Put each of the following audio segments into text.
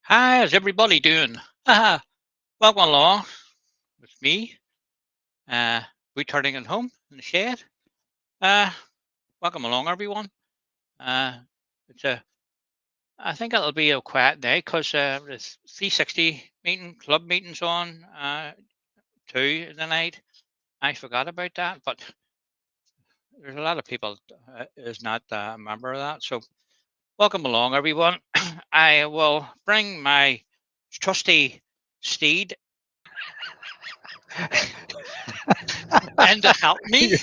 How's everybody doing? Welcome along with me, uh, returning at home in the shed. Uh, Welcome along, everyone. Uh, it's a, I think it'll be a quiet day because there's 360 club meetings on too in the night. I forgot about that, but there's a lot of people is not a member of that. So welcome along, everyone. I will bring my trusty steed in to help me. your,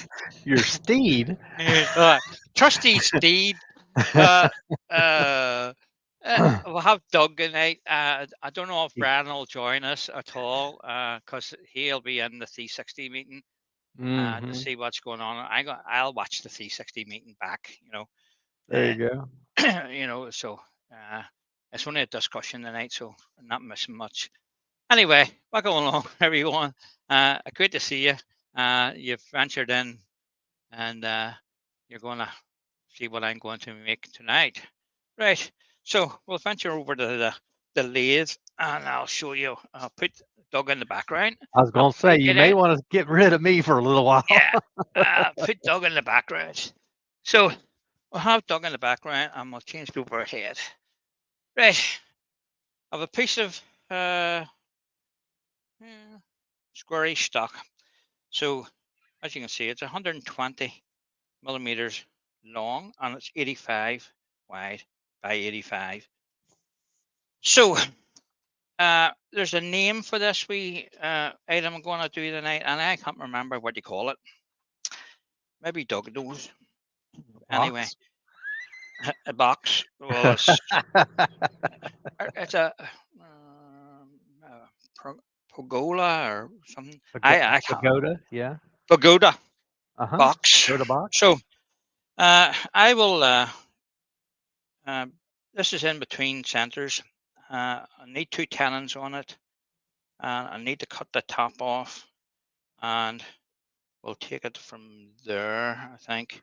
your steed. uh, Trusty Steed. Uh, uh, we'll have Doug tonight. I don't know if Brian will join us at all because he'll be in the 360 meeting to Hmm. see what's going on. I'll watch the 360 meeting back. There Uh, you go. so it's only a discussion tonight, so I'm not missing much. Anyway, welcome along, everyone. Great to see you. You've ventured in and you're going to see what I'm going to make tonight. Right. So we'll venture over to the lathe and I'll show you. I'll put Doug in the background. I was I'll going to say, you get may out. want to get rid of me for a little while. Yeah. Put Doug in the background. So we'll have Doug in the background and we'll change over ahead. Right. I have a piece of yeah, squarish stock. So as you can see, it's 120 millimeters long and it's 85 wide by 85. So there's a name for this wee item I'm going to do tonight, and I can't remember what you call it. Maybe Doug knows. Anyway, Box. a box. Well, it's a pergola or something. I can't. Pagoda. Yeah. Pagoda Uh-huh. box. Pagoda box. So I will. Uh, this is in between centers. I need two tenons on it, and I need to cut the top off, and we'll take it from there. I think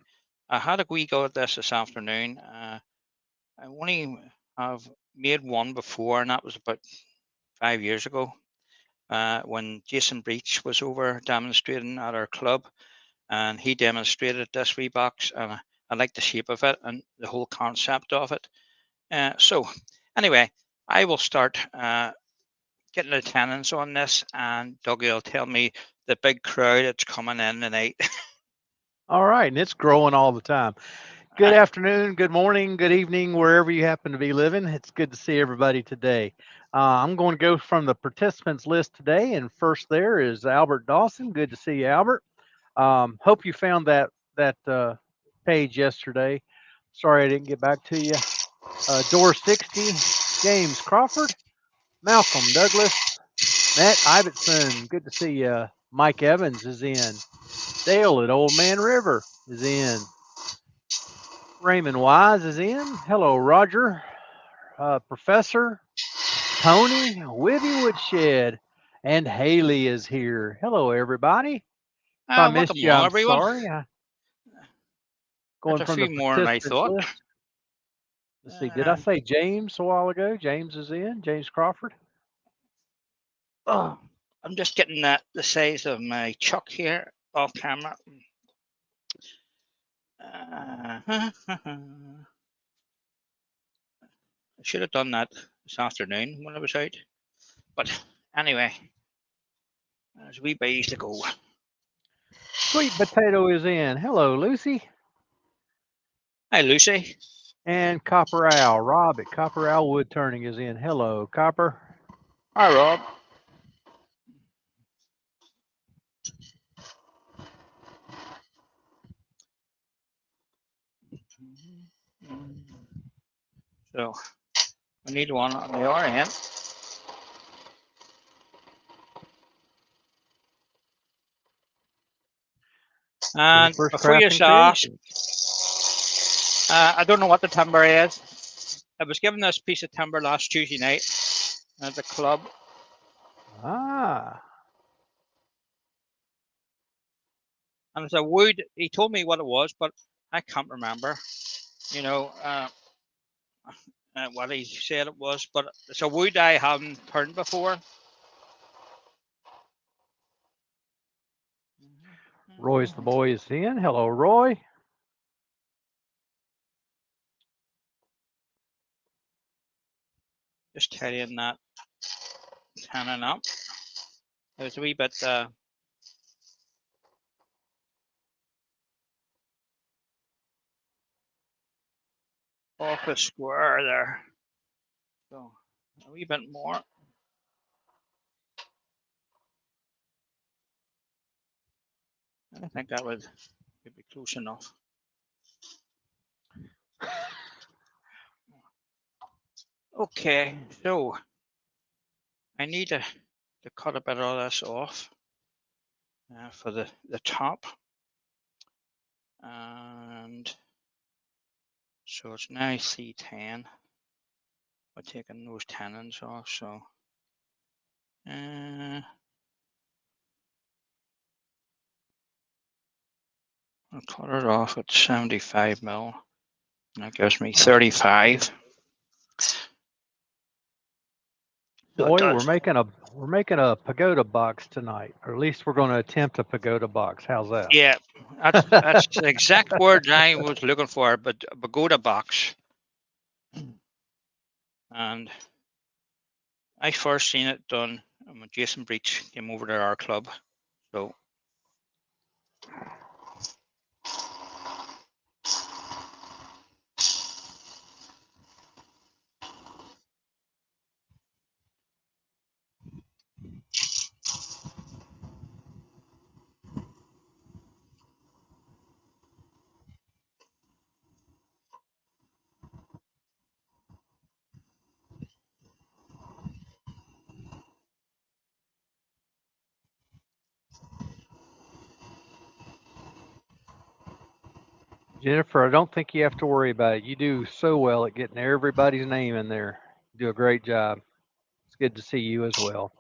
I had a wee go at this afternoon. I only have made one before, and that was about 5 years ago when Jason Breach was over demonstrating at our club, and he demonstrated this wee box, and I like the shape of it and the whole concept of it. So anyway, I will start getting the tenants on this, and Dougie will tell me the big crowd that's coming in tonight. All right. And it's growing all the time. Good afternoon, good morning, good evening, wherever you happen to be living. It's good to see everybody today. I'm going to go from the participants list today. And first there is Albert Dawson. Good to see you, Albert. Hope you found that page yesterday. Sorry I didn't get back to you. Door 60, James Crawford, Malcolm Douglas, Matt Ibbotson. Good to see you. Mike Evans is in. Dale at Old Man River is in. Raymond Wise is in. Hello, Roger. Professor Tony Wibby Woodshed. And Haley is here. Hello, everybody. If I Welcome missed you, along, I'm everyone. sorry. There's Going a from the few more than I participants thought. list. Let's see. Did I Uh, say James a while ago? James is in. James Crawford. oh, I'm just getting the size of my chuck here off camera. I should have done that this afternoon when I was out. But anyway, there's a wee ways to go. Sweet Potato is in. Hello, Lucy. Hi, Lucy. And Copper Owl. Rob at Copper Owl Wood Turning is in. Hello, Copper. Hi, Rob. So we need one on the other end. And Jennifer's before you Crafting ask, Creation. I don't know what the timber is. I was given this piece of timber last Tuesday night at the club. Ah. And it's a wood. He told me what it was, but I can't remember. You know, what he said it was, but it's a wood I haven't turned before. Roy's the boy is in. Hello, Roy. Just tidying that tanning up. It was a wee bit off the square there. So a wee bit more. I think that would be close enough. Okay, so I need to cut a bit of this off for the top. And so it's now C10 by taking those tenons off. So I'll cut it off at 75 mil. That gives me 35. Boy, we're making a pagoda box tonight, or at least we're going to attempt a pagoda box. How's that? Yeah, that's the exact word I was looking for, but a pagoda box. And I first seen it done when Jason Breach came over to our club. So Jennifer, I don't think you have to worry about it. You do so well at getting everybody's name in there. You do a great job. It's good to see you as well.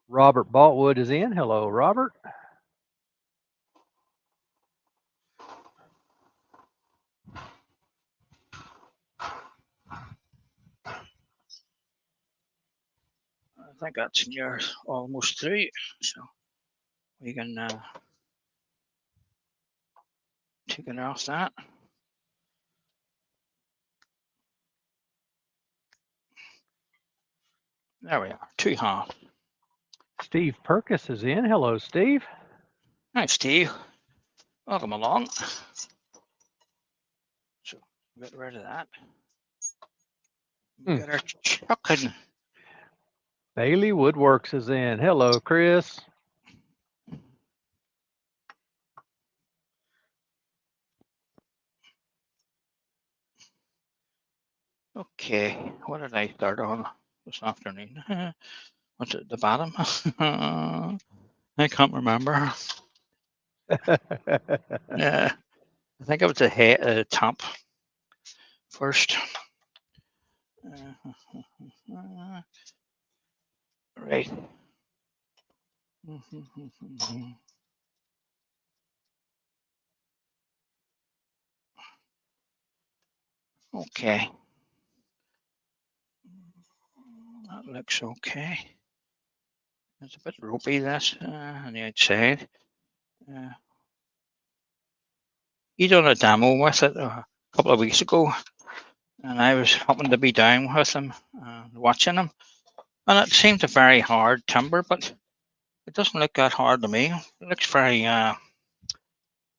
Robert Boltwood is in. Hello, Robert. I think that's near almost through. So we can take it off that. There we are, 2 halves. Steve Perkis is in. Hello, Steve. Hi, Steve. Welcome along. So get rid of that. Get our chucking. Bailey Woodworks is in. Hello, Chris. Okay, what did I start on this afternoon? What's at the bottom? I can't remember. Yeah, I think it was the head, top first. Right. Okay. That looks okay. It's a bit ropey, this on the outside. He done a demo with it a couple of weeks ago, and I was happened to be down with him, watching him, and it seemed a very hard timber, but it doesn't look that hard to me. It looks very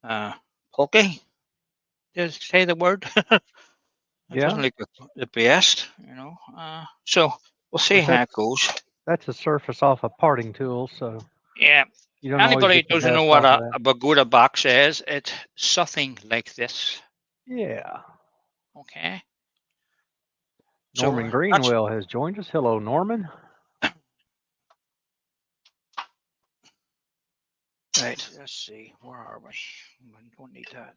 pulky. To say the word. It doesn't look the best, you know. So we'll see how it goes. That's a surface off a parting tool, so yeah. You don't Anybody who doesn't know what a pagoda box is, it's something like this. Yeah. Okay. Norman Greenwell has joined us. Hello, Norman. Right. Let's see. Where are we? We don't need that.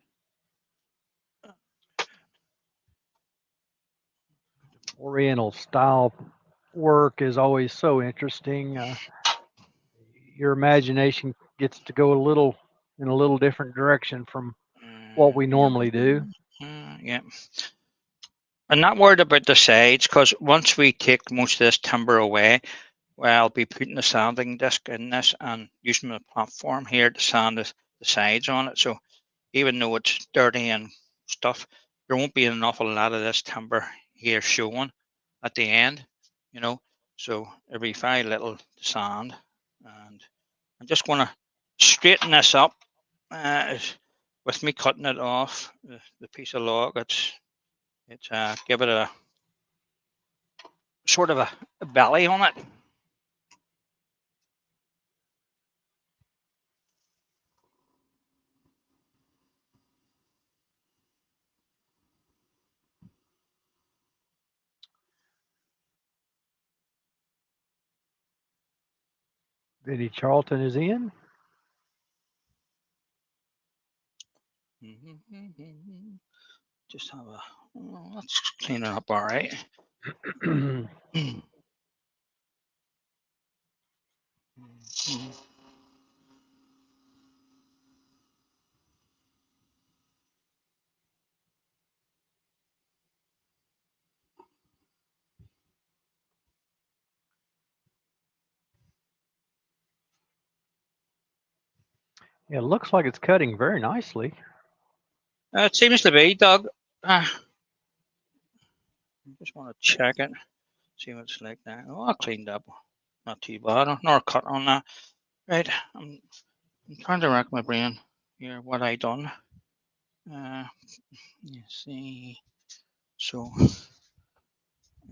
Oriental style work is always so interesting. Your imagination gets to go in a little different direction from what we normally do. Yeah. I'm not worried about the sides because once we take most of this timber away, well, I'll be putting the sanding disc in this and using the platform here to sand the sides on it. So even though it's dirty and stuff, there won't be an awful lot of this timber here showing at the end, you know. So there'll be very little sand, and I'm just going to straighten this up. With me cutting it off the piece of log, it's give it a sort of a belly on it. Vinny Charlton is in. Just have a let's clean it up. All right. It looks like it's cutting very nicely. It seems to be, Doug. I just want to check it, see what it's like now. Oh, I cleaned up. Not too bad. Nor cut on that. Right. I'm trying to rack my brain here. What I done. You see. So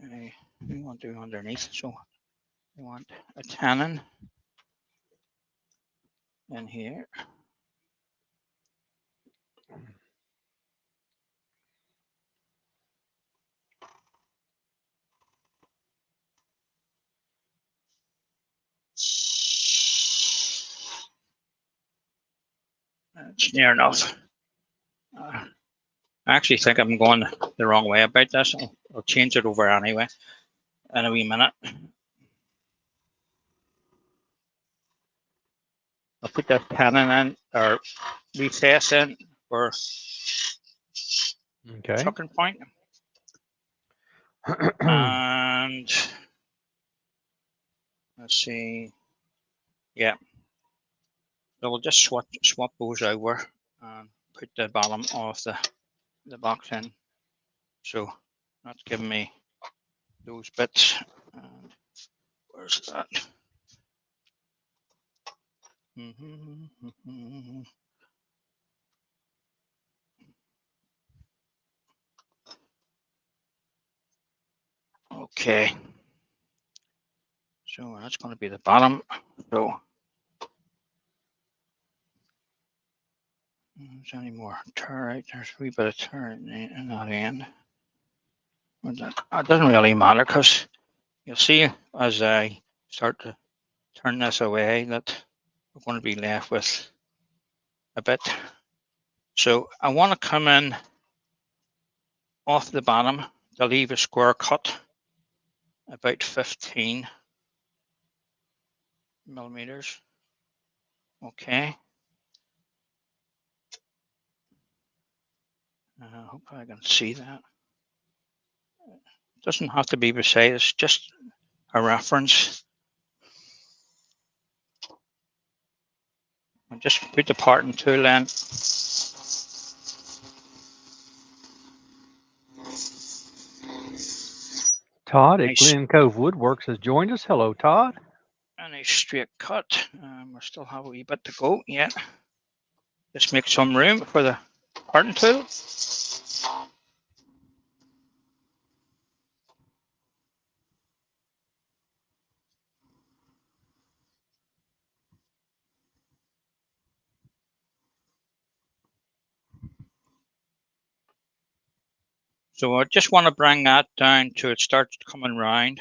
we want to do underneath. So we want a tannin in here. It's near enough. I actually think I'm going the wrong way about this. I'll change it over anyway in a wee minute. I'll put that tannin in or recess in for Okay. chucking point. And let's see. Yeah. So we'll just swap those over and put the bottom of the box in. So that's giving me those bits. And where's that? Okay. So that's going to be the bottom. So there's any more turret? There's a wee bit of turret in that end. It doesn't really matter because you'll see as I start to turn this away that we're going to be left with a bit. So I want to come in off the bottom to leave a square cut about 15 millimeters. Okay. I hope I can see that. It doesn't have to be precise, it's just a reference. I'll just put the parting tool in. Todd at Glen Cove Woodworks has joined us. Hello, Todd. And a straight cut. We still have a wee bit to go yet. Just make some room for the parting tool. So I just want to bring that down to it starts coming round.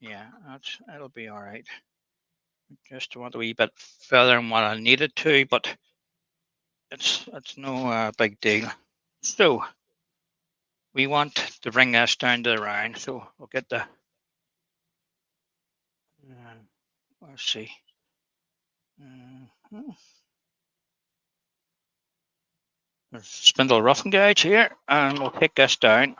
Yeah, it'll be all right. Just want a wee bit further than what I needed to, but it's no big deal. So we want to bring this down to the round. So we'll get the let's see. There's spindle roughing gauge here, and we'll take this down.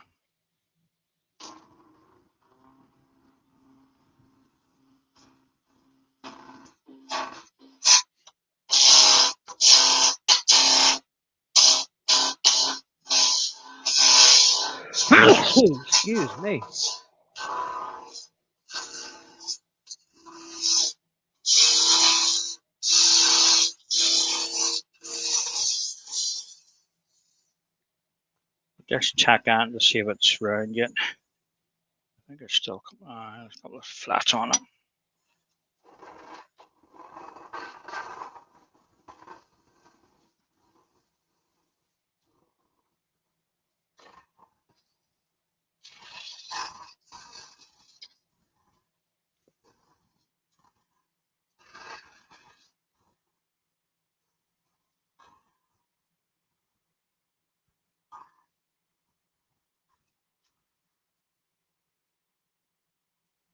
Excuse me. Just check out to see if it's round yet. I think there's still there's a couple of flats on it.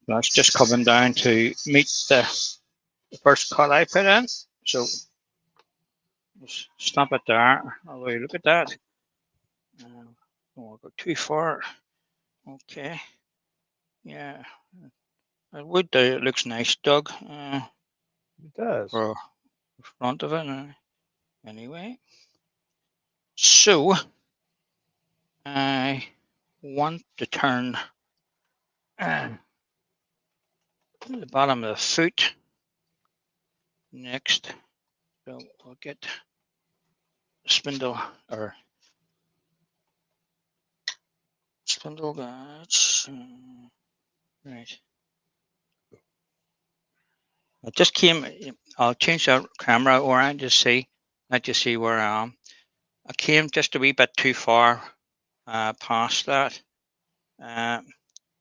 That's just coming down to meet the first cut I put in. So just stop it there. Although look at that. Don't want to go too far. Okay. Yeah. It would do. It looks nice, Doug. It does. For the front of it. Anyway. So I want to turn the bottom of the foot next. So we'll get spindle or spindle gauge. Right. I just came. I'll change that camera around to see, let you see where I am. I came just a wee bit too far past that.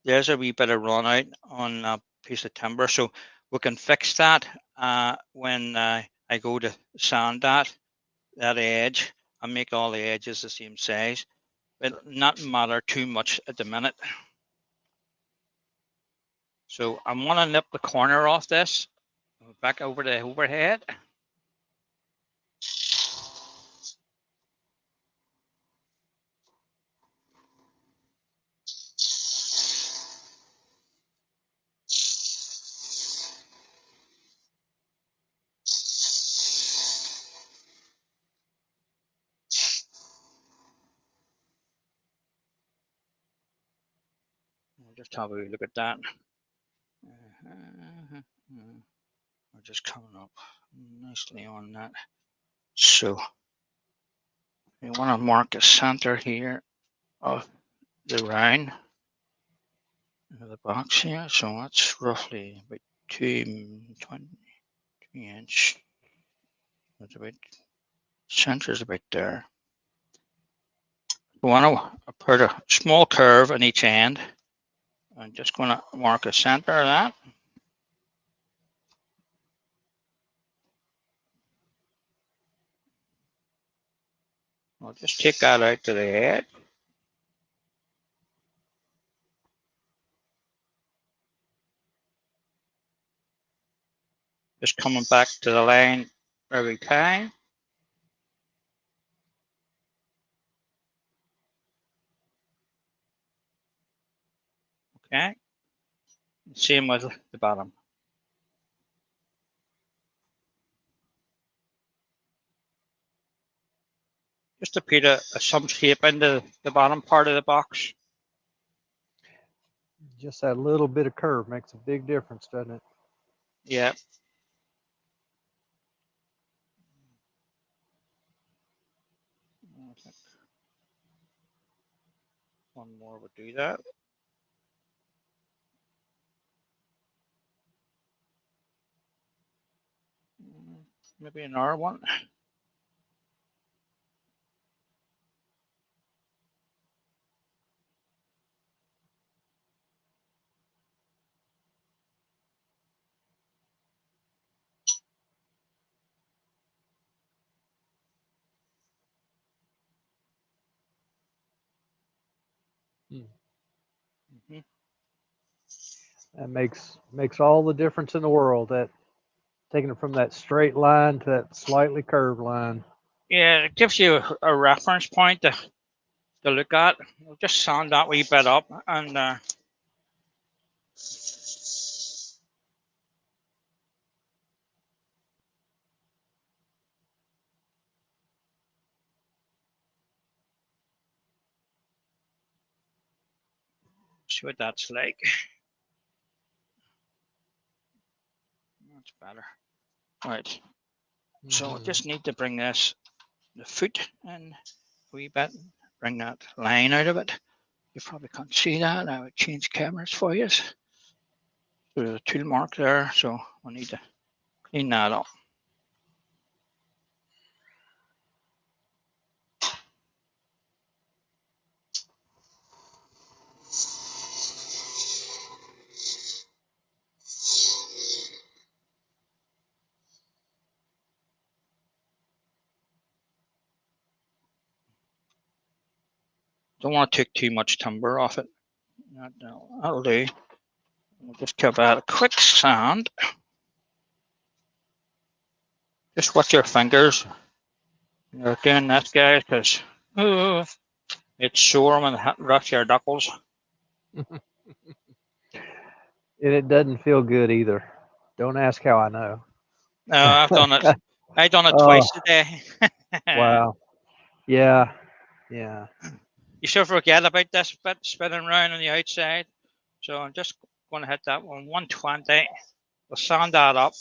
There's a wee bit of run out on a piece of timber, so we can fix that when I go to sand that edge and make all the edges the same size. It'll not matter too much at the minute. So I'm going to nip the corner off this, back over the overhead. We'll just have a look at that. We're just coming up nicely on that. So we want to mark a center here of the round of the box here. So that's roughly about 2 inch. That's about center's about there. We want to put a small curve on each end. I'm just going to mark a center of that. I'll just take that out to the edge. Just coming back to the line every time. Okay. Same with the bottom. Just to put some shape into the bottom part of the box. Just that little bit of curve makes a big difference, doesn't it? Yeah. I think one more would do that. Maybe another one. Mm-hmm. That makes all the difference in the world. That taking it from that straight line to that slightly curved line. Yeah, it gives you a reference point to look at. We'll just sand that wee bit up and See what that's like. That's better. Right. So I just need to bring the foot in a wee bit, bring that line out of it. You probably can't see that. I would change cameras for you. There's a tool mark there, so we need to clean that up. Don't want to take too much timber off it. That'll do. We'll just give that a quick sand. Just watch your fingers. You're doing this, guys, because it's sore when it rough your knuckles. It doesn't feel good either. Don't ask how I know. No, I've done it. I've done it Oh, twice today. wow. Yeah. Yeah. You should forget about this bit spinning around on the outside. So I'm just going to hit that one 120. We'll sand that up.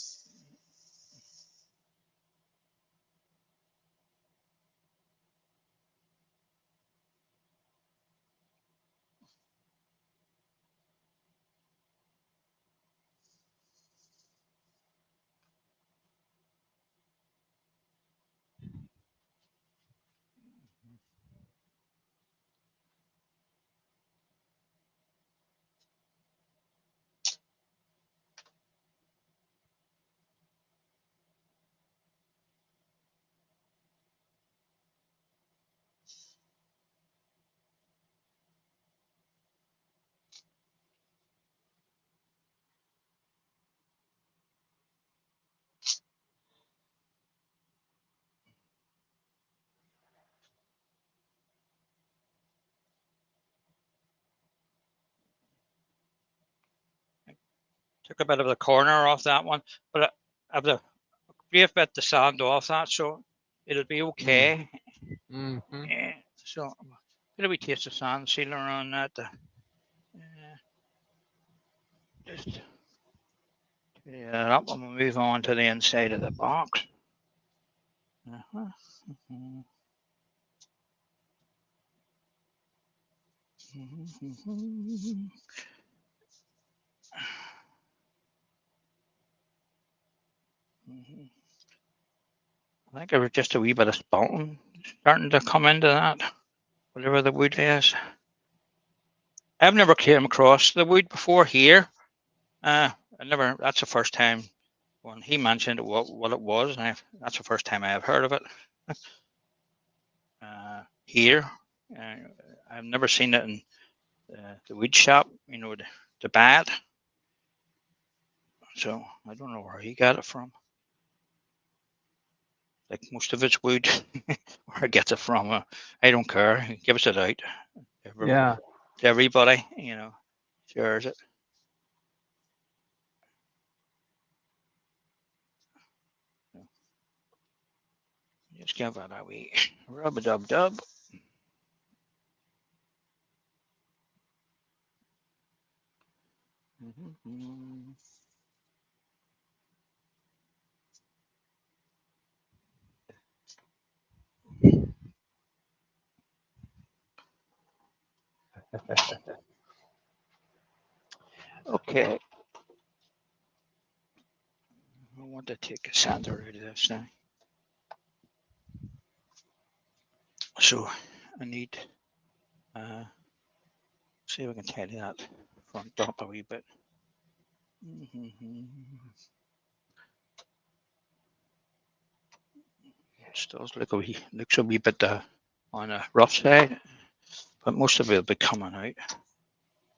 Took a bit of the corner off that one, but I've the great bit to sand off that, so it'll be okay. Mm-hmm. Yeah, so a wee taste of sand sealer on that. Just clear that up and we'll move on to the inside of the box. Uh-huh. I think there was just a wee bit of spalting starting to come into that, whatever the wood is. I've never came across the wood before here. I never. That's the first time when he mentioned what it was. And that's the first time I have heard of it here. I've never seen it in the wood shop. You know, the bat. So I don't know where he got it from. Like most of it's wood. Where he gets it from, I don't care. He gives it out. Yeah. To everybody, you know, shares it. Just give it a wee rub a dub dub. Okay. I want to take a sander out of this now. So I need, see if I can tidy that front up a wee bit. It still looks a wee bit on a rough side, but most of it will be coming out.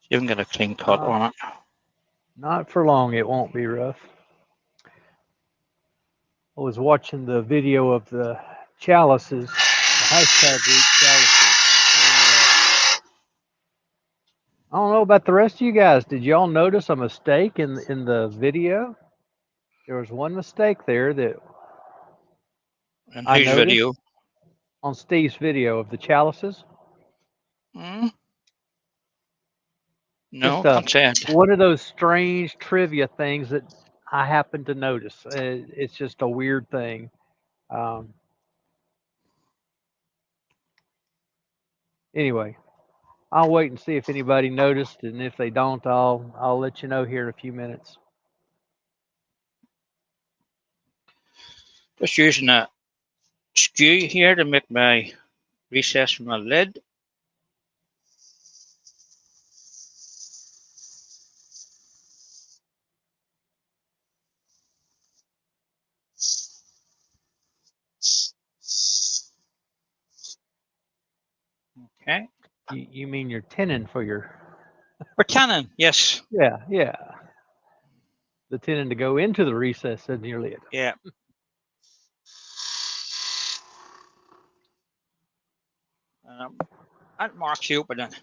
You can get a clean cut on it. Not for long. It won't be rough. I was watching the video of the chalices, the hashtag root chalices. I don't know about the rest of you guys. Did y'all notice a mistake in the video? There was one mistake there that And I whose noticed video? on Steve's video of the chalices. Hmm? No, Just can't say it. one of those strange trivia things that I happen to notice. It's just a weird thing. Um, anyway, I'll wait and see if anybody noticed, and if they don't, I'll let you know here in a few minutes. Just using a skew here to make my recess from my lid. Okay. You mean your tenon for your? For tanning, yes. Yeah, yeah. The tenon to go into the recess in your lid. Yeah. That marks you open it.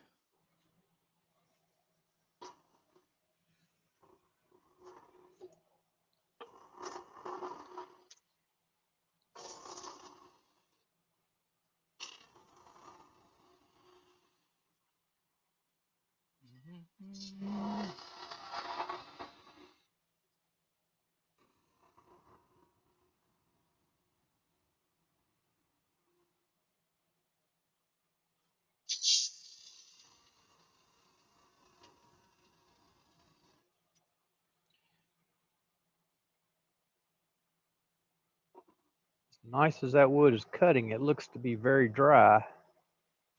Nice as that wood is cutting, it looks to be very dry.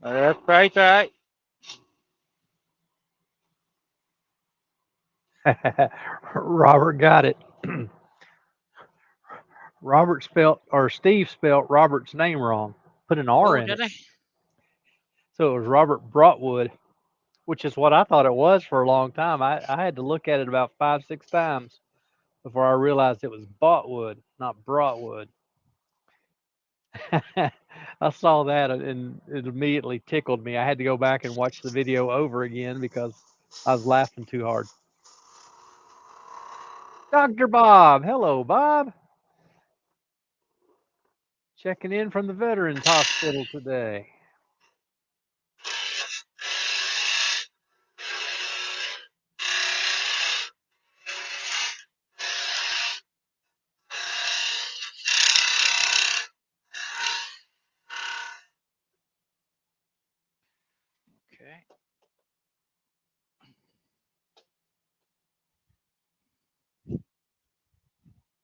That's right. Robert got it. Robert spelt or Steve spelt Robert's name wrong. Put an R Oh, in it. did I? So it was Robert Brotwood, which is what I thought it was for a long time. I had to look at it about 5, 6 times before I realized it was Botwood, not Brotwood. I saw that and it immediately tickled me. I had to go back and watch the video over again because I was laughing too hard. Dr. Bob. Hello, Bob. Checking in from the Veterans Hospital today. Okay.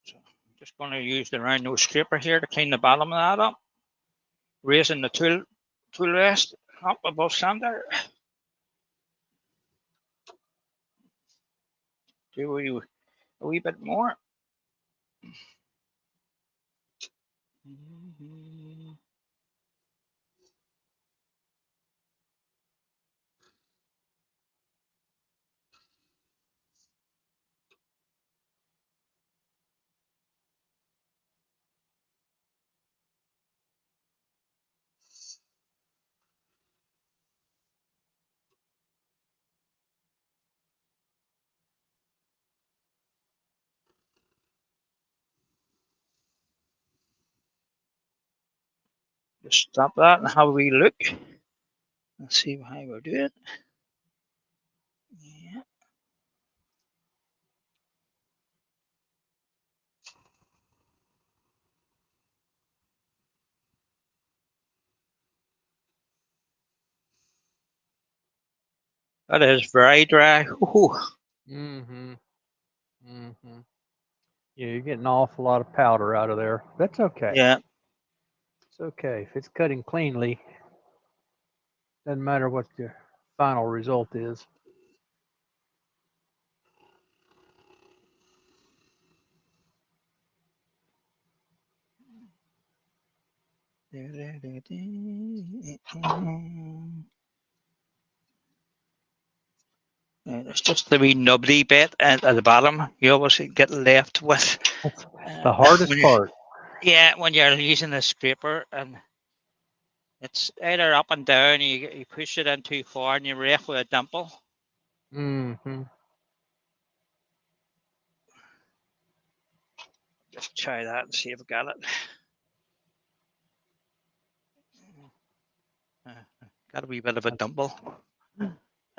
So I'm just going to use the round nose scraper here to clean the bottom of that up. Raising the tool rest up above center. Do a wee bit more. Just stop that and have a wee look. Let's see how we'll do it. Yeah. That is very dry. Ooh. Mm-hmm. Mm-hmm. Yeah, you're getting an awful lot of powder out of there. That's okay. Yeah. It's okay. If it's cutting cleanly, doesn't matter what the final result is. It's just the wee nubbly bit at the bottom. You always get left with That's the hardest when you part. yeah when you're using the scraper, and it's either up and down. You push it in too far and you're left with a dimple. Mm-hmm. Just try that and see if I got it. Uh, got a wee bit of a dimple.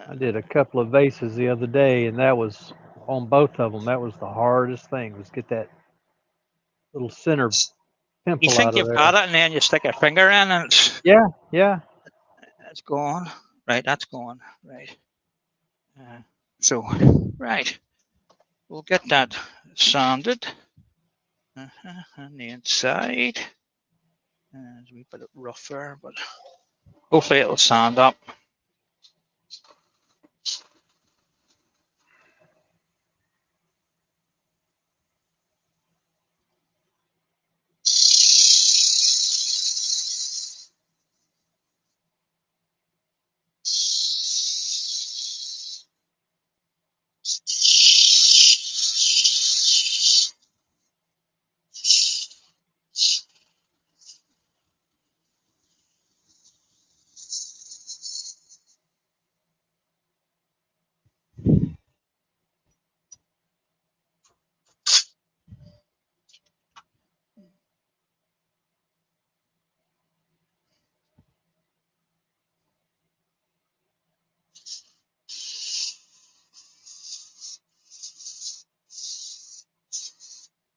I did a couple of vases the other day, and that was on both of them. That was the hardest thing was get that little center You pimple think out of you've got there. it, and then you stick a finger in, and Yeah, yeah. it's gone. Right, that's gone. Right. Uh, so, right, we'll get that sanded on the inside. It's a wee bit rougher, but hopefully it'll sand up.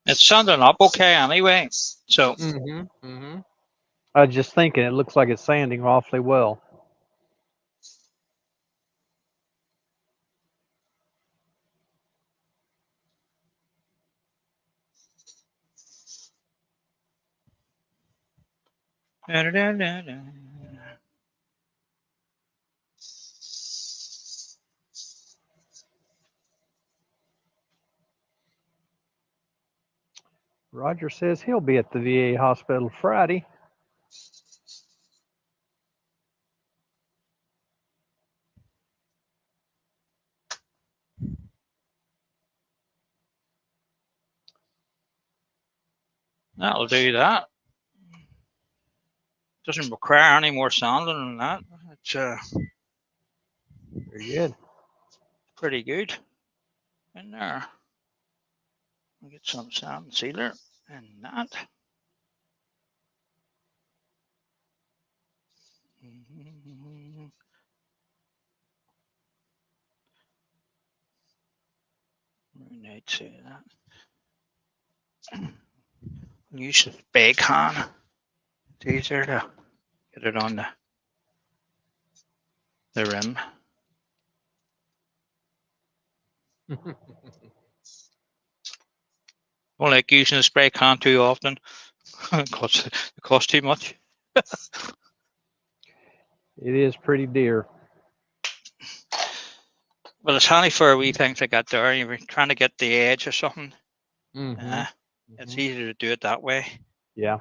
It's sanding up okay anyway. So, Mhm. Mhm. I was just thinking, it looks like it's sanding awfully well. Roger says he'll be at the VA hospital Friday. that'll do that. Doesn't require any more sanding than that. It's Very good. pretty good in there. We'll get some sand sealer and that. I'd say that. Use the spray can. It's easier to get it on the rim. Don't like using the spray can too often. It costs too much. It is pretty dear. But it's handy for wee things like that there. You're trying to get the edge or something. Mhm. It's Mhm. easier to do it that way. Yeah.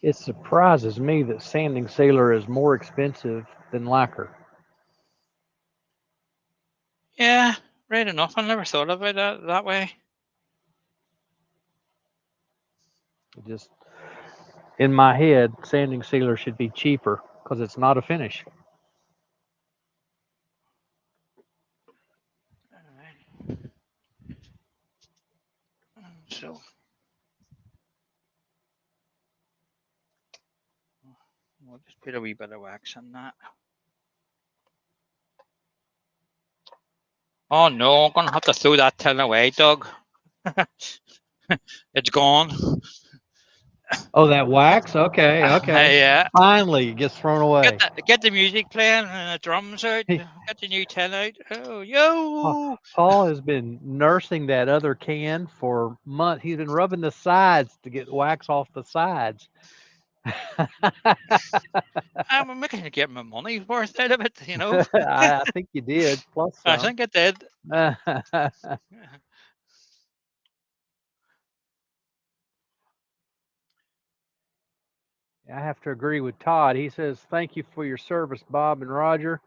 It surprises me that sanding sealer is more expensive than lacquer. Yeah, right enough. I never thought about that way. It just in my head, sanding sealer should be cheaper because it's not a finish. So we'll just put a wee bit of wax on that. Oh no, I'm gonna have to throw that tin away, Doug. It's gone. Oh, that wax? Okay, okay. Yeah. Finally, it gets thrown away. Get the music playing and the drums out. Get the new tin out. Oh yo! Paul has been nursing that other can for months. He's been rubbing the sides to get wax off the sides. I'm making to get my money worth out of it. I think you did, plus I some. think it did. I have to agree with Todd. He says, "Thank you for your service, Bob and Roger.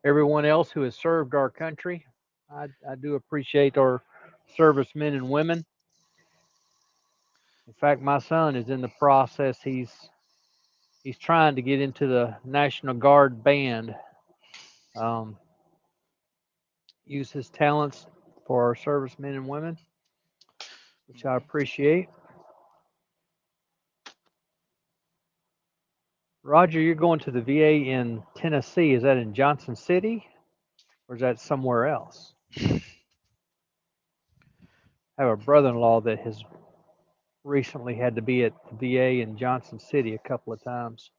Everyone else who has served our country. I do appreciate our servicemen and women. In fact, my son is in the process. He's trying to get into the National Guard band. Um, use his talents for our servicemen and women, which I appreciate. Roger, you're going to the VA in Tennessee. Is that in Johnson City or is that somewhere else? I have a brother-in-law that has recently had to be at the VA in Johnson City a couple of times.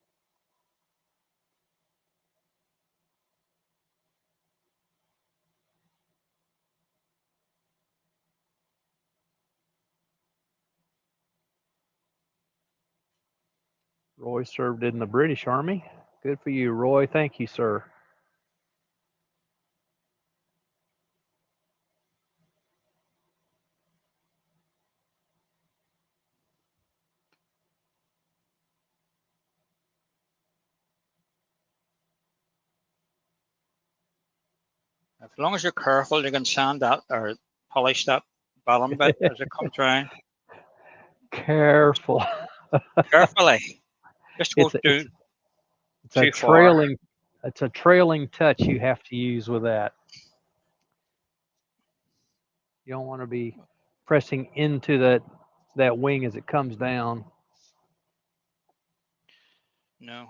Roy served in the British Army. Good for you, Roy. Thank you, sir. As long as you're careful, you can sand that or polish that bottom bit as it comes around. Careful. Carefully. Just go It's a, too it's it's a too far. trailing touch you have to use with that. You don't want to be pressing into that wing as it comes down. No.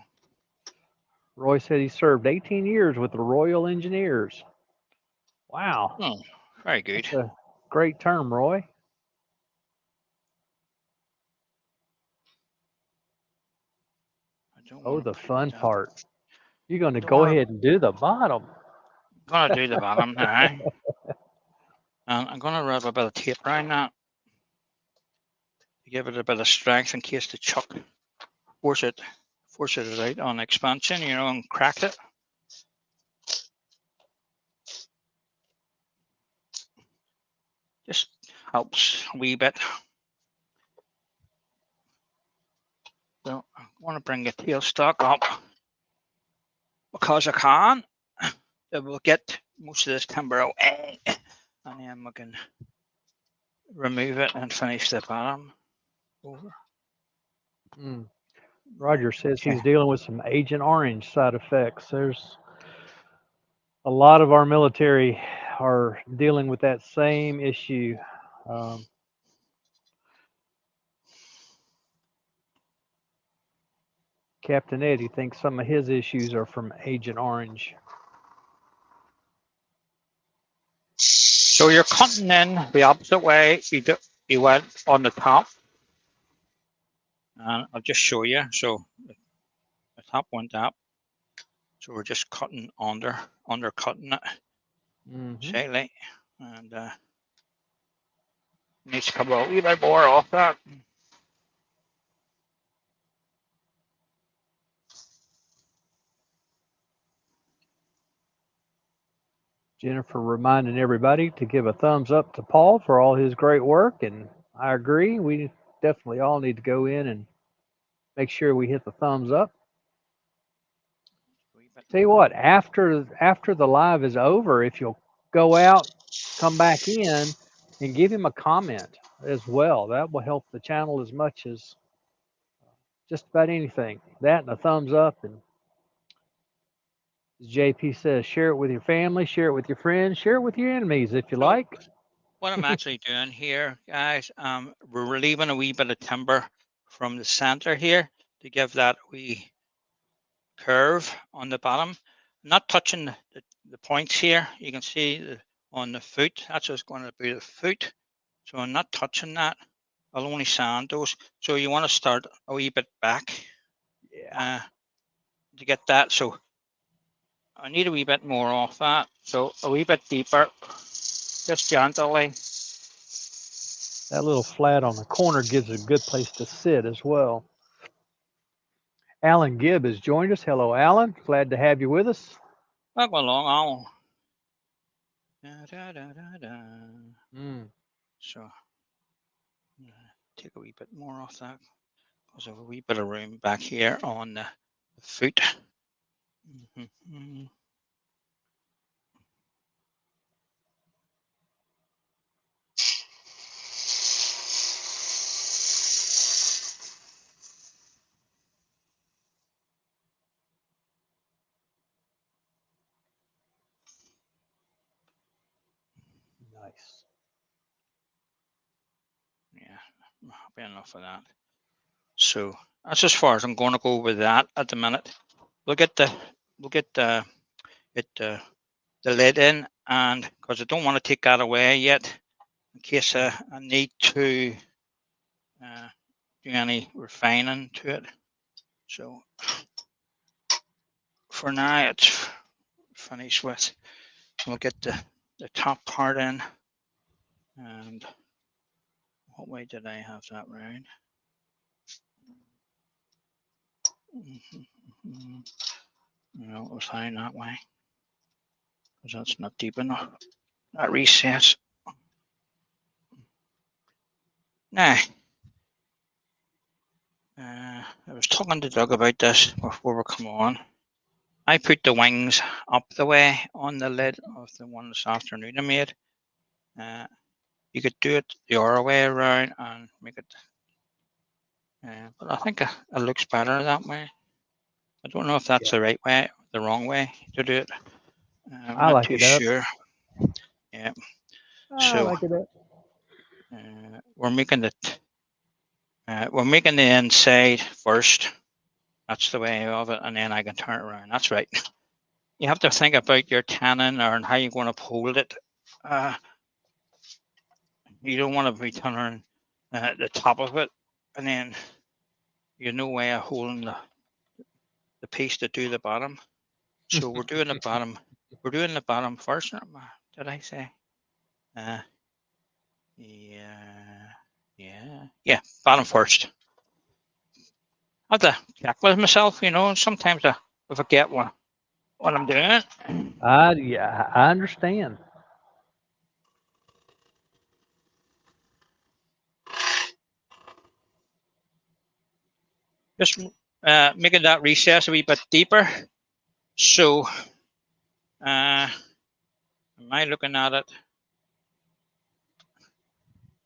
Roy said he served 18 years with the Royal Engineers. Wow, Oh, very good. that's a great term, Roy. I don't Oh, want the to put fun that. part. You're going I to don't go want to. ahead and do the bottom. I'm gonna do the bottom now, and I'm gonna wrap a bit of tape around that to give it a bit of strength in case the chuck force it forces it out on expansion, and crack it. Just helps a wee bit. So I want to bring the tailstock up because I can. It will get most of this timber away, and then we can remove it and finish the bottom over. Mm. Right. Roger says Okay. he's dealing with some Agent Orange side effects. There's a lot of our military are dealing with that same issue. Um, Captain Eddie thinks some of his issues are from Agent Orange. So you're cutting in the opposite way you went on the top, and I'll just show you. So the top went up, so we're just cutting undercutting it Hmm. slightly, and needs to come a wee bit more off that. Jennifer reminding everybody to give a thumbs up to Paul for all his great work, and I agree. We definitely all need to go in and make sure we hit the thumbs up. A wee bit Tell you more. what, after the live is over, if you'll go out, come back in, and give him a comment as well, that will help the channel as much as just about anything. That and a thumbs up, and as JP says, share it with your family, share it with your friends, share it with your enemies if you So like. what I'm actually doing here, guys, we're relieving a wee bit of timber from the center here to give that wee curve on the bottom. Not touching the points here. You can see on the foot, that's what's going to be the foot. So I'm not touching that. I'll only sand those. So you want to start a wee bit back Yeah, uh, to get that. So I need a wee bit more off that. So a wee bit deeper, just gently. that little flat on the corner gives a good place to sit as well. Alan Gibb has joined us. Hello, Alan. Glad to have you with us. I'll go along. Da, da, da, da, da. Mm. So take a wee bit more off that because I have a wee bit of room back here on the foot. Mm-hmm. Nice. Yeah, happy enough of that. So that's as far as I'm going to go with that at the minute. We'll get the get the lid in, and because I don't want to take that away yet, in case I need to do any refining to it. So for now, it's finished with. We'll get the top part in, and what way did I have that round? No, it was fine that way, because that's not deep enough. That recess. Now, I was talking to Doug about this before we come on. I put the wings up the way on the lid of the one this afternoon I made. You could do it the other way around and make it, but I think it looks better that way. I don't know if that's the right way, the wrong way to do it. I'm I not like too it up. sure. Yeah. I So like it up. we're making the inside first. That's the way of it, and then I can turn it around. That's right. You have to think about your tanning or how you're going to hold it. You don't want to be turning the top of it, and then you're no way of holding the piece to do the bottom. So we're doing the bottom. We're doing the bottom first. Did I say? Yeah. Bottom first. I have to check with myself, Sometimes I forget what I'm doing. I understand. Just making that recess a wee bit deeper. So, am I looking at it?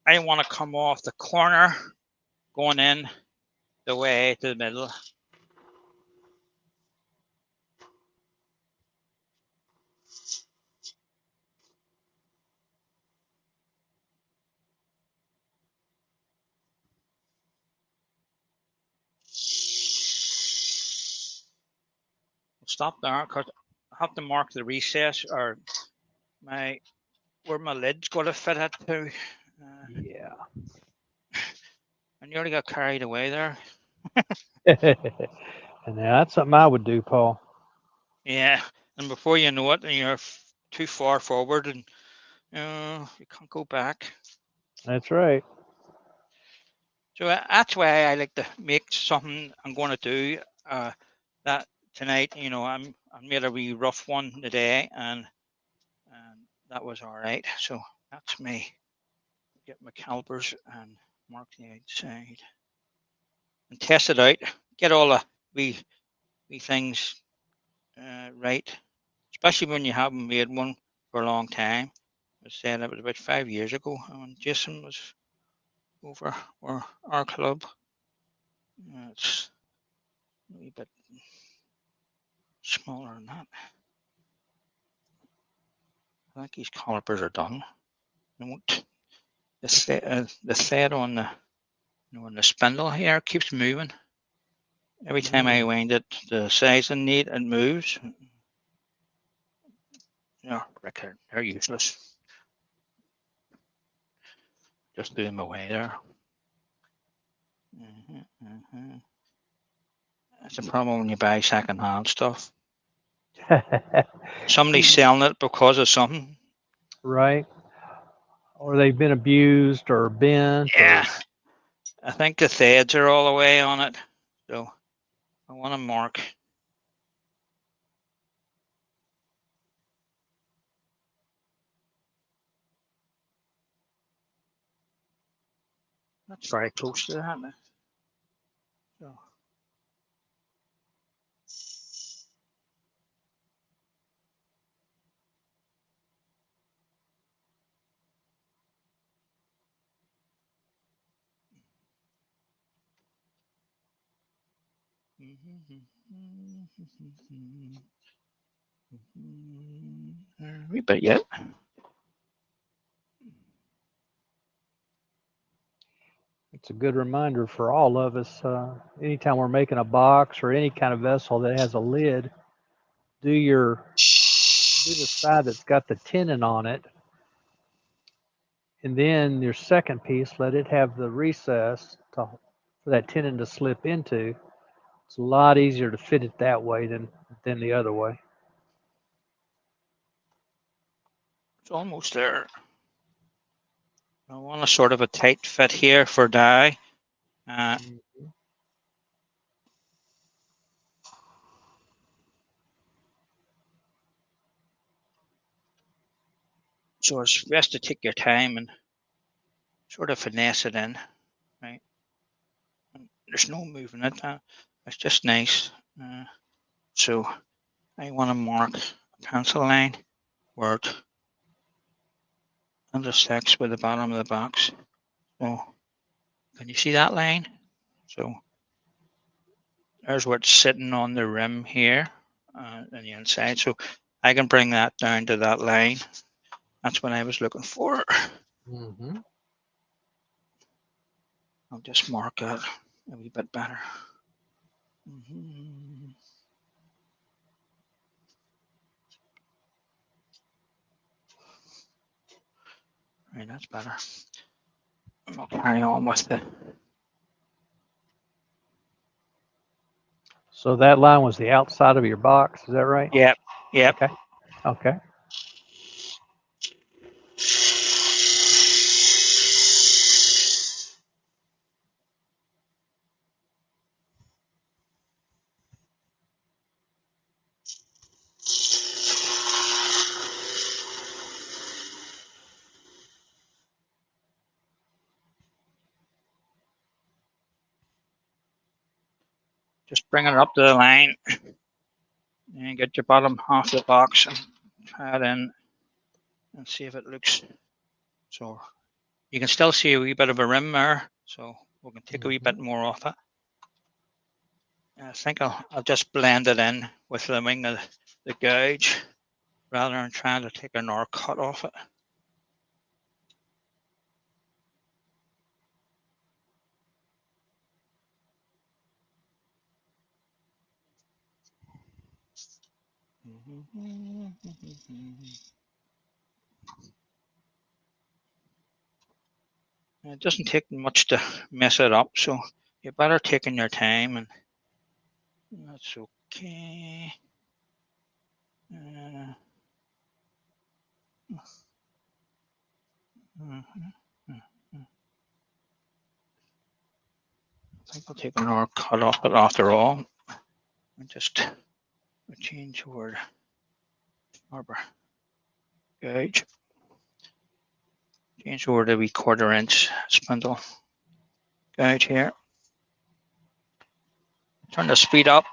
I want to come off the corner, going in the way to the middle. Stop there because I have to mark the recess or where my lid's going to fit it to. Yeah. I nearly got carried away there. And that's something I would do, Paul. Yeah, and before you know it, you're too far forward, and you can't go back. That's right. So that's why I like to make something I'm going to do that tonight. I made a wee rough one today, and that was all right. So that's me. Get my calipers and mark the outside and test it out. Get all the wee things right, especially when you haven't made one for a long time. I was saying it was about 5 years ago when Jason was over our club. It's a wee bit smaller than that. I think these calipers are done. The thread on the spindle here keeps moving. Every time I wind it, the size and need it moves. Record, they're useless. Just threw them away there. That's the problem when you buy second-hand stuff. Somebody's selling it because of something. Right. Or they've been abused or bent. Yeah. I think the threads are all the way on it. So I want to mark. That's very close to that. So. We bet yet. It's a good reminder for all of us. Anytime we're making a box or any kind of vessel that has a lid, do your do the side that's got the tenon on it, and then your second piece, let it have the recess for that tenon to slip into. It's a lot easier to fit it that way than the other way. It's almost there. I want a sort of a tight fit here for dye. Mhm. So it's best to take your time and sort of finesse it in, right? And there's no moving it. It's just nice. So I want to mark a pencil line where it intersects with the bottom of the box. So can you see that line? So there's where it's sitting on the rim here on the inside. So I can bring that down to that line. That's what I was looking for. Mhm. I'll just mark it a wee bit better. Mm-hmm. Right, that's better. I'll carry on with the. So that line was the outside of your box, is that right? Yep, yep. Okay. Okay. Just bring it up to the line and get your bottom half of the box and try it in and see if it looks. So you can still see a wee bit of a rim there. So we can take a wee bit Mhm. more off it. I think I'll just blend it in with the wing of the gouge rather than trying to take another cut off it. It doesn't take much to mess it up, so you're better taking your time, and that's okay. Uh, I think I'll take another cut off it after all. And just change word arbor gauge. Change over to a 1/4 inch spindle gauge here. Turn the speed up.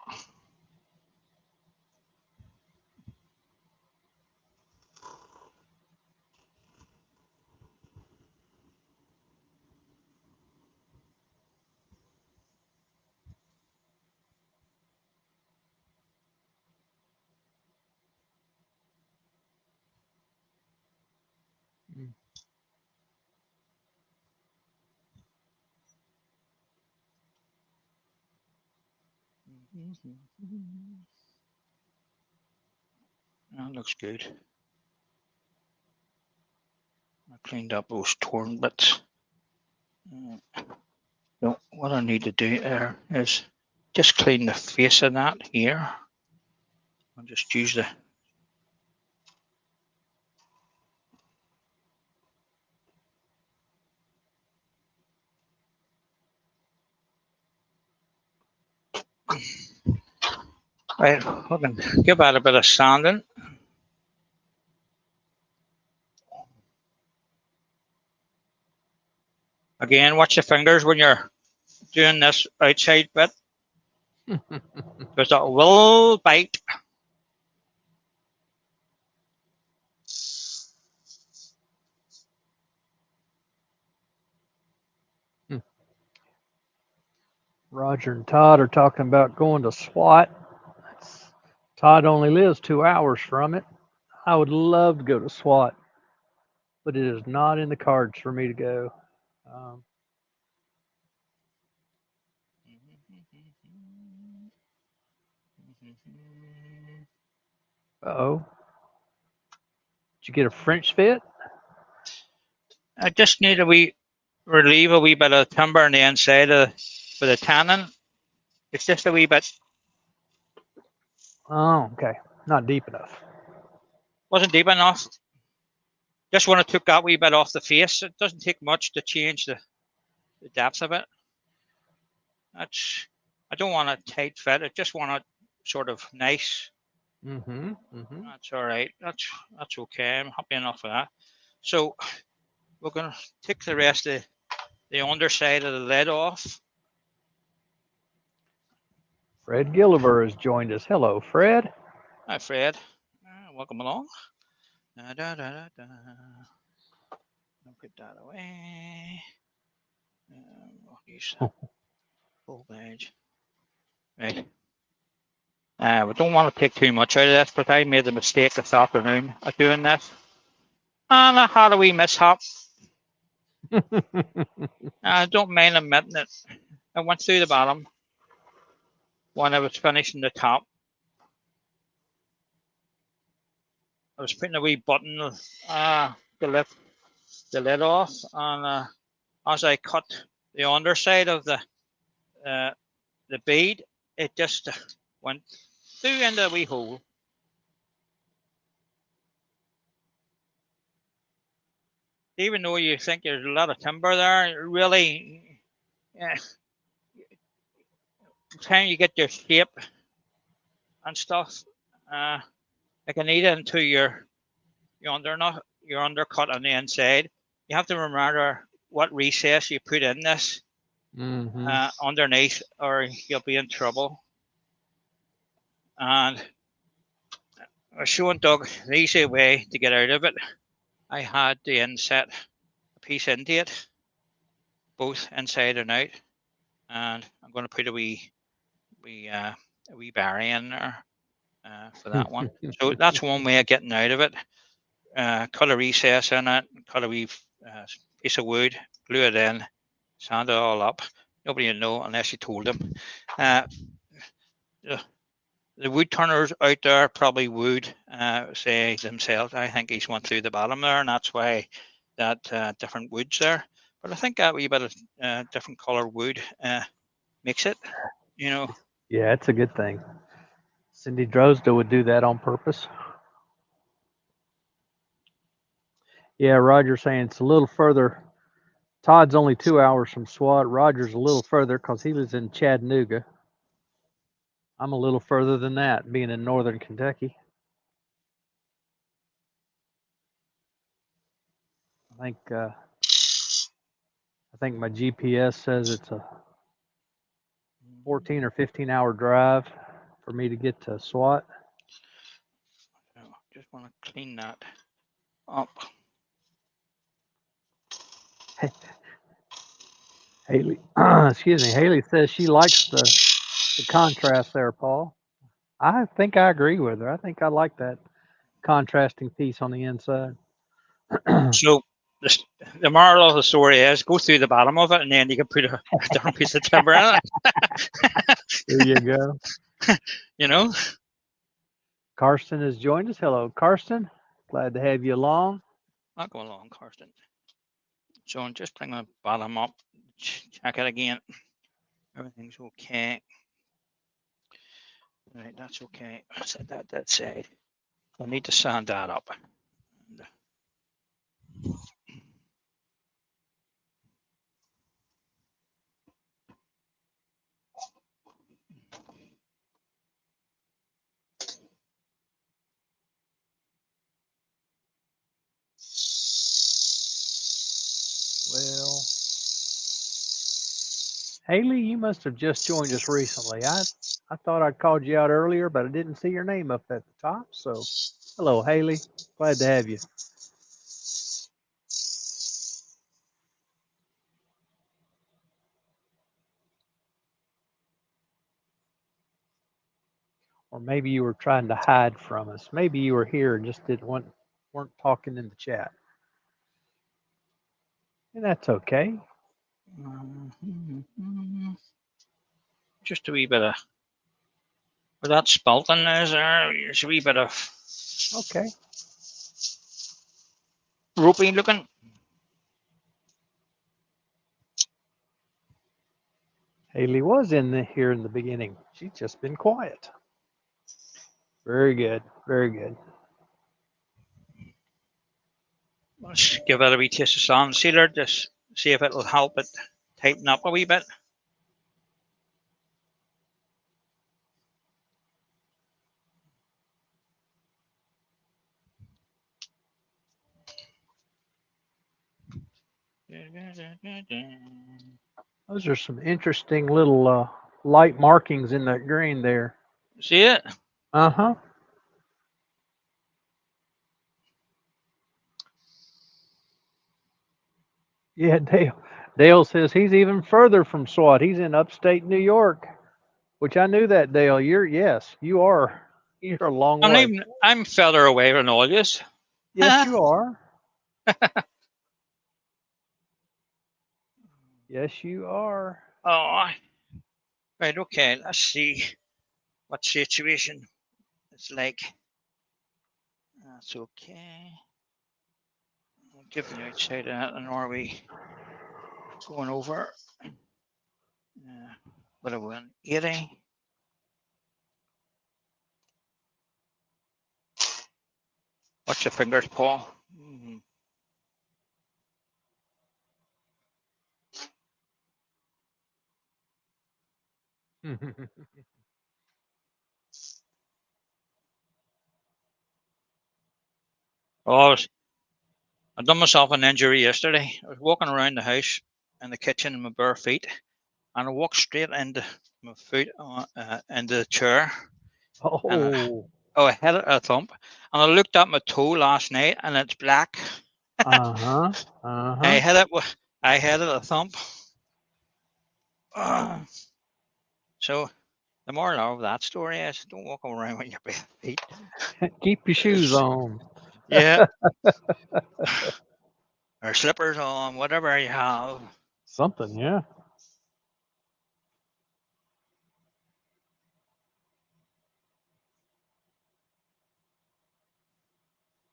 That looks good. I cleaned up those torn bits. So what I need to do there is just clean the face of that here. I'll just use the right. We can give that a bit of sanding. Again, watch your fingers when you're doing this outside bit because that will bite. Roger and Todd are talking about going to SWAT. Todd only lives 2 hours from it. I would love to go to SWAT, but it is not in the cards for me to go. Um, Uh-oh. Did you get a French fit? I just need a wee relieve a wee bit of timber on the inside of with the tannin. It's just a wee bit. Oh, okay. Not deep enough. Wasn't deep enough. Just when I took that wee bit off the face, it doesn't take much to change the depth of it. That's. I don't want a tight fit. I just want it sort of nice. Mm-hmm. Mm-hmm. That's all right. That's okay. I'm happy enough with that. So we're gonna take the rest of the underside of the lid off. Fred Gilliver has joined us. Hello, Fred. Hi, Fred. Welcome along. I'll put that away. We'll use the full page. Right. We don't want to take too much out of this, but I made the mistake this afternoon of doing this. And I had a wee mishap. I don't mind admitting it. I went through the bottom when I was finishing the top. I was putting a wee button to lift the lid off, and as I cut the underside of uh, the bead, it just went through into a wee hole. Even though you think there's a lot of timber there, really, by the time you get your shape and stuff, it can eat into your undercut on the inside. You have to remember what recess you put in this Mm-hmm. underneath, or you'll be in trouble. And I was showing Doug the easy way to get out of it. I had the inset a piece into it, both inside and out, and I'm going to put a wee barry in there for that one. So that's one way of getting out of it. Cut a recess in it, cut a wee piece of wood, glue it in, sand it all up. Nobody would know unless you told them. Uh, the wood turners out there probably would say themselves, I think he's went through the bottom there, and that's why that different wood's there. But I think that wee bit of different color wood makes it, you know. Yeah, it's a good thing. Cindy Drozda would do that on purpose. Yeah, Roger's saying it's a little further. Todd's only 2 hours from SWAT. Roger's a little further because he lives in Chattanooga. I'm a little further than that, being in northern Kentucky. I think uh, I think my GPS says it's a 14 or 15 hour drive for me to get to SWAT. Just want to clean that up. Haley, excuse me. Haley says she likes the contrast there, Paul. I think I agree with her. I think I like that contrasting piece on the inside. So the moral of the story is go through the bottom of it, and then you can put a different piece of timber in it. There you go. You know. Karsten has joined us. Hello, Karsten. Glad to have you along. I'll go along, Karsten. So just bring the bottom up, check it again. Everything's okay. Right, that's okay. Set that side. I need to sand that up. Well, Haley, you must have just joined us recently. I thought I'd called you out earlier, but I didn't see your name up at the top. So, hello, Haley. Glad to have you. Or maybe you were trying to hide from us. Maybe you were here and just didn't want weren't talking in the chat. And that's okay. just a wee bit of where that spalting is there. There's a wee bit of Okay. ropey looking. Haley was here in the beginning. She's just been quiet. Very good. Very good. Let's give it a wee taste of sand sealer, just see if it'll help it tighten up a wee bit. Those are some interesting little light markings in that grain there. See it? Uh huh. Yeah, Dale. Dale says he's even further from SWAT. He's in upstate New York, which I knew that, Dale. Yes, you are. You're a long way. I'm further away than all this. Yes, you are. Yes, you are. Oh, right. Okay. Let's see what situation it's like. That's okay. I'll give the outside of that, and are we going over? What are we on? 80. Watch your fingers, Paul. Oh, I done myself an injury yesterday. I was walking around the house in the kitchen in my bare feet, and I walked straight into my foot into the chair, and Oh. I had a thump, and I looked at my toe last night, and it's black. Uh huh. Uh I huh. had it. I had it a thump. So the moral of that story is don't walk around with your bare feet. Keep your shoes on. Yeah, or slippers on, whatever you have. Something, yeah.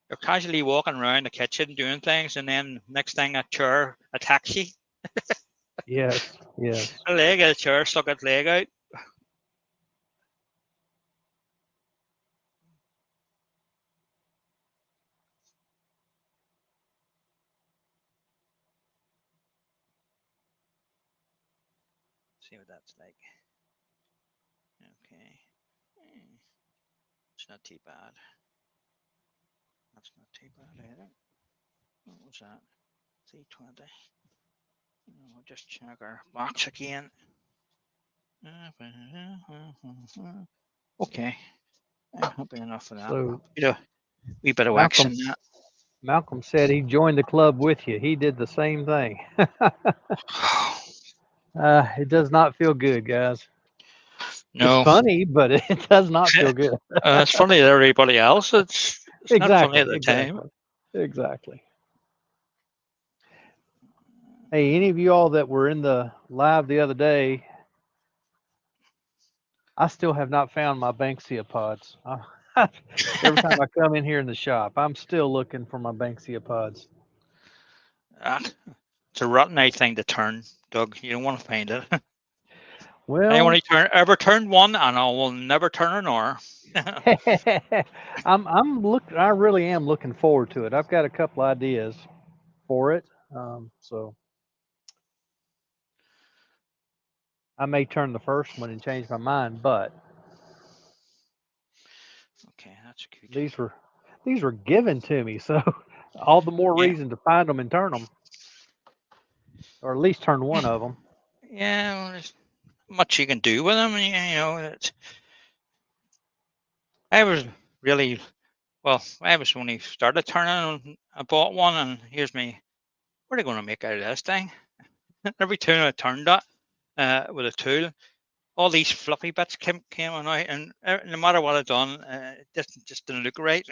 You're casually walking around the kitchen doing things, and then next thing a chair attacks you. Yes. Yes. A leg of the chair stuck its leg out. See what that's like. Okay. It's not too bad. That's not too bad either. What was that? 320. We'll just check our box again. Okay. I'm happy enough with that. So Wee bit of wax Malcolm in that. Malcolm said he joined the club with you. He did the same thing. It does not feel good, guys. It's No, funny, but it does not feel good. it's funny to everybody else. It's not funny at Exactly. the time. Exactly. Exactly. Hey, any of you all that were in the live the other day, I still have not found my Banksia pods. Every time I come in here in the shop, I'm still looking for my Banksia pods. Ah, it's a rotten night thing to turn, Doug. You don't want to find it. I Well, only ever turned one, and I will never turn another. I really am looking forward to it. I've got a couple ideas for it. So I may turn the first one and change my mind, but Okay, that's good. these were these were given to me, so all the more Yeah, reason to find them and turn them, or at least turn one of them. yeah. Well, there's much you can do with them. You know, I was really well. I was when he started turning. I bought one, and here's me. What are they going to make out of this thing? Every time I turned it with a tool, all these fluffy bits came on out, and no matter what I done, it just didn't look right.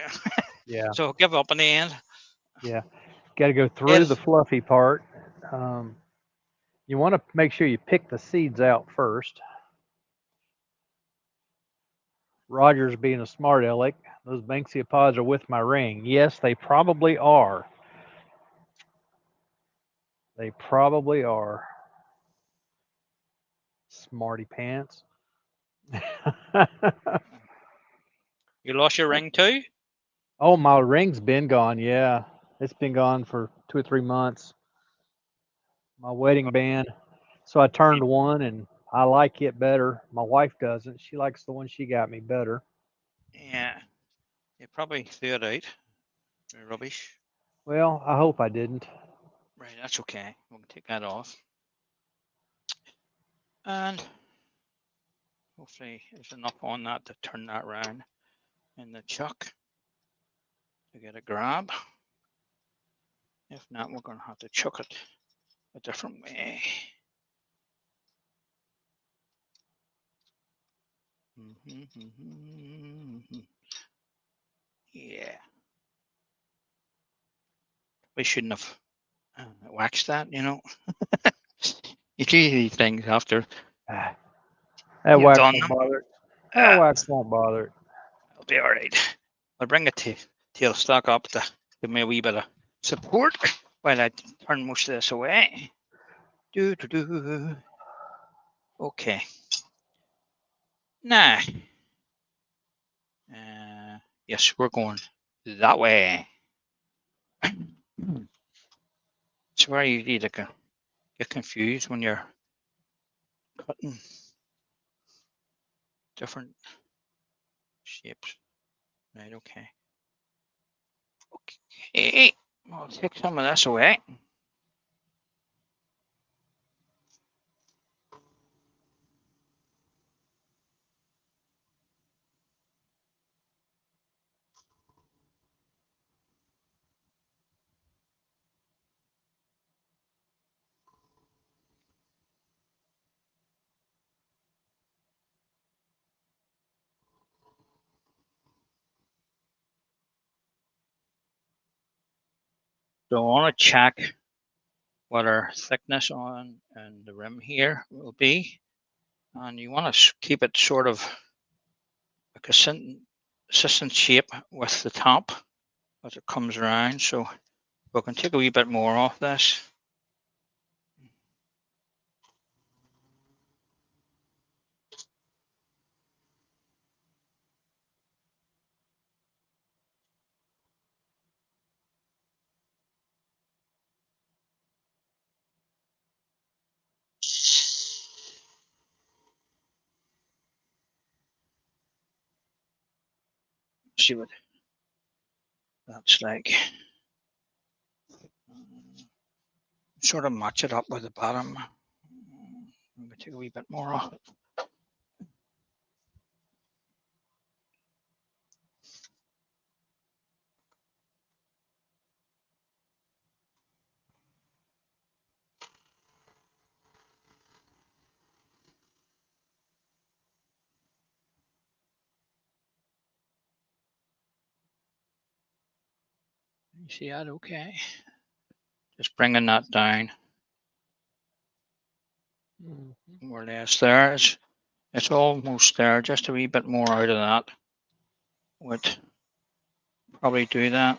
Yeah, So I give up in the end. yeah. Got to go through the Yes. fluffy part. You want to make sure you pick the seeds out first. Roger's being a smart aleck. Those Banksia pods are with my ring. Yes, they probably are. They probably are. Smarty pants. You lost your ring too? Oh, my ring's been gone. Yeah, it's been gone for 2 or 3 months. My wedding band. So I turned one, and I like it better. My wife doesn't. She likes the one she got me better. Yeah, you probably threw it out. Rubbish. Well, I hope I didn't. Right, that's okay. We'll take that off. And hopefully there's enough on that to turn that round in the chuck to get a grab. If not, we're going to have to chuck it a different way. Yeah. We shouldn't have waxed that, you know. You do these things after That you've wax done won't them. bother it. That wax won't bother it. It'll be all right. I'll bring it to tail stock up to give me a wee bit of support while I turn most of this away. Okay. Now, yes, we're going that way. It's where you need to get confused when you're cutting different shapes. Right, okay. Okay, I'll take some of this away. So I want to check what our thickness on and the rim here will be. And you want to keep it sort of a consistent shape with the top as it comes around. So we can take a wee bit more off this. See what that's like. Sort of match it up with the bottom. Maybe take a wee bit more off it. You see that okay? Just bringing that down more or less there. It's almost there. Just a wee bit more out of that would probably do that.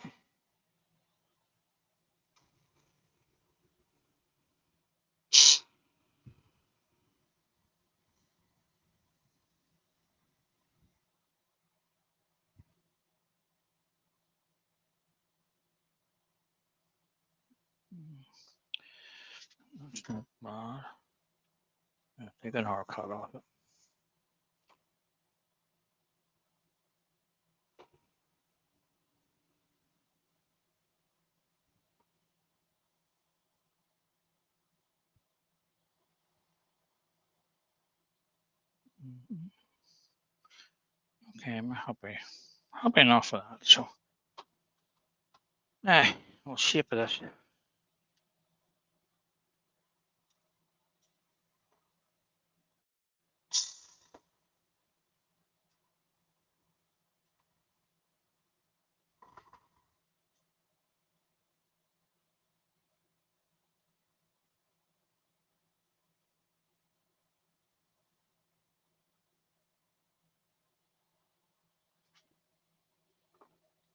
That's not bad. Yeah, take an hard cut off it. Okay, I'm happy enough with that. So, we'll shape this.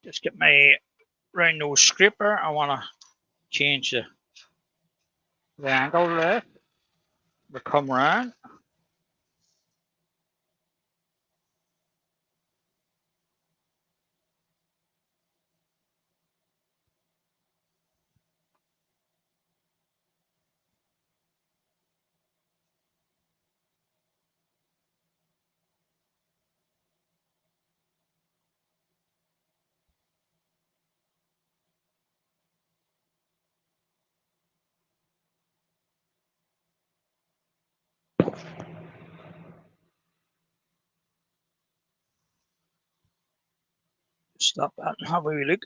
Just get my round nose scraper. I want to change the angle there. We come round. Stop that and have a wee look.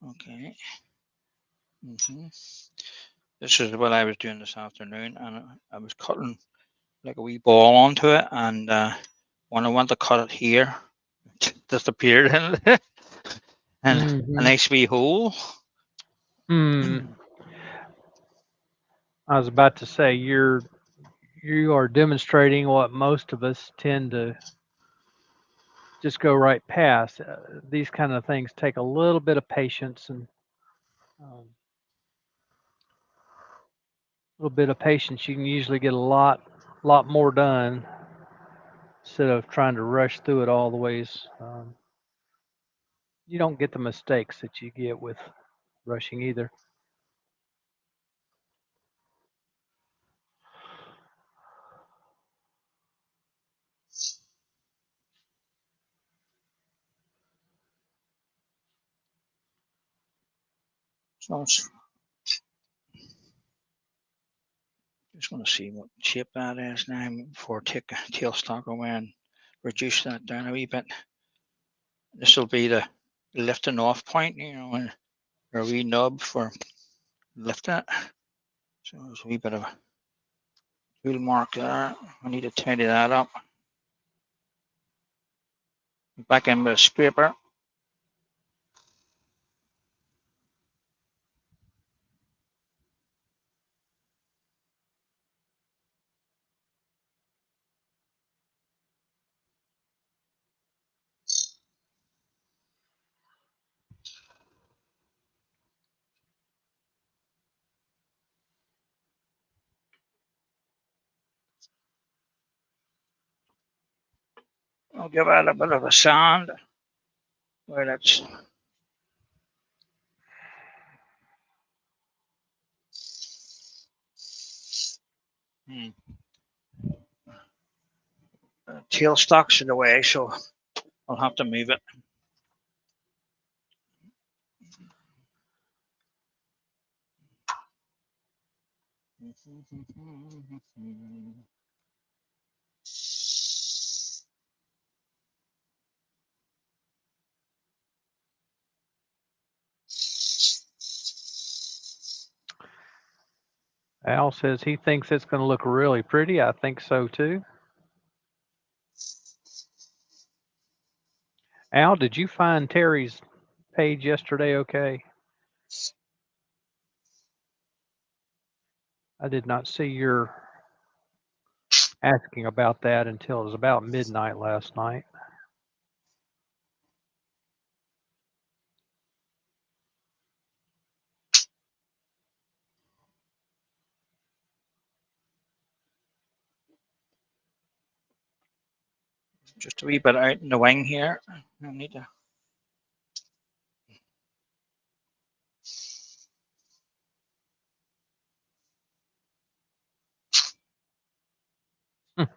Okay. This is what I was doing this afternoon, and I was cutting like a wee ball onto it, and when I went to cut it here, it disappeared in it. And a nice wee hole. I was about to say you are demonstrating what most of us tend to just go right past. These kind of things take a little bit of patience and a little bit of patience. You can usually get a lot more done instead of trying to rush through it all the ways. You don't get the mistakes that you get with rushing either. So just want to see what shape that is now before I take a tailstock away and reduce that down a wee bit. This will be the lifting off point, and a wee nub for lifting it. So there's a wee bit of a wheel mark there. I need to tidy that up. Back in with a scraper. I'll give it a bit of a sand where it's tailstock's in the way, so I'll have to move it. Al says he thinks it's going to look really pretty. I think so too. Al, did you find Terry's page yesterday okay? I did not see your asking about that until it was about midnight last night. Just a wee bit out in the wing here. I need to.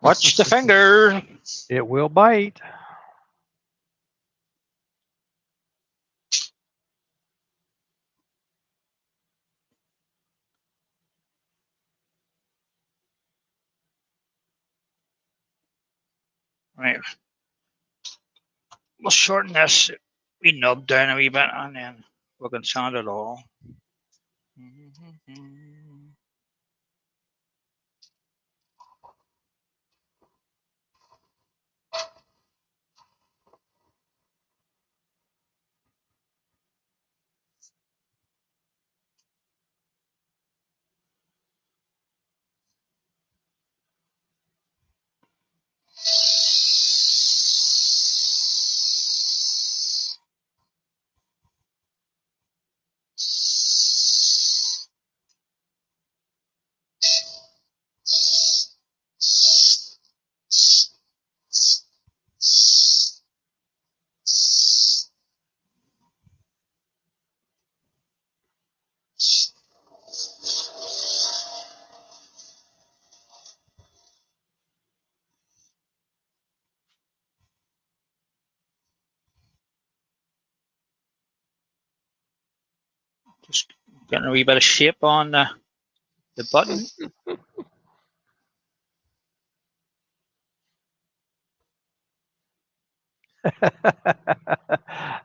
Watch the finger. It will bite. Right. We'll shorten this wee nub down a wee bit, and then we can sand it all. Just getting a wee bit of shape on the button.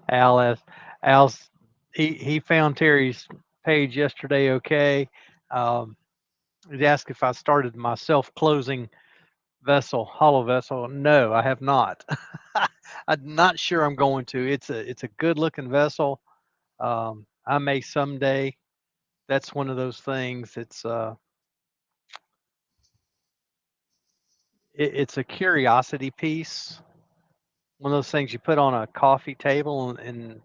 Al's he found Terry's page yesterday. Okay, um, he asked if I started my self-closing vessel, hollow vessel. No, I have not. I'm not sure I'm going to. It's a good looking vessel. I may someday. That's one of those things. It's a curiosity piece. One of those things you put on a coffee table and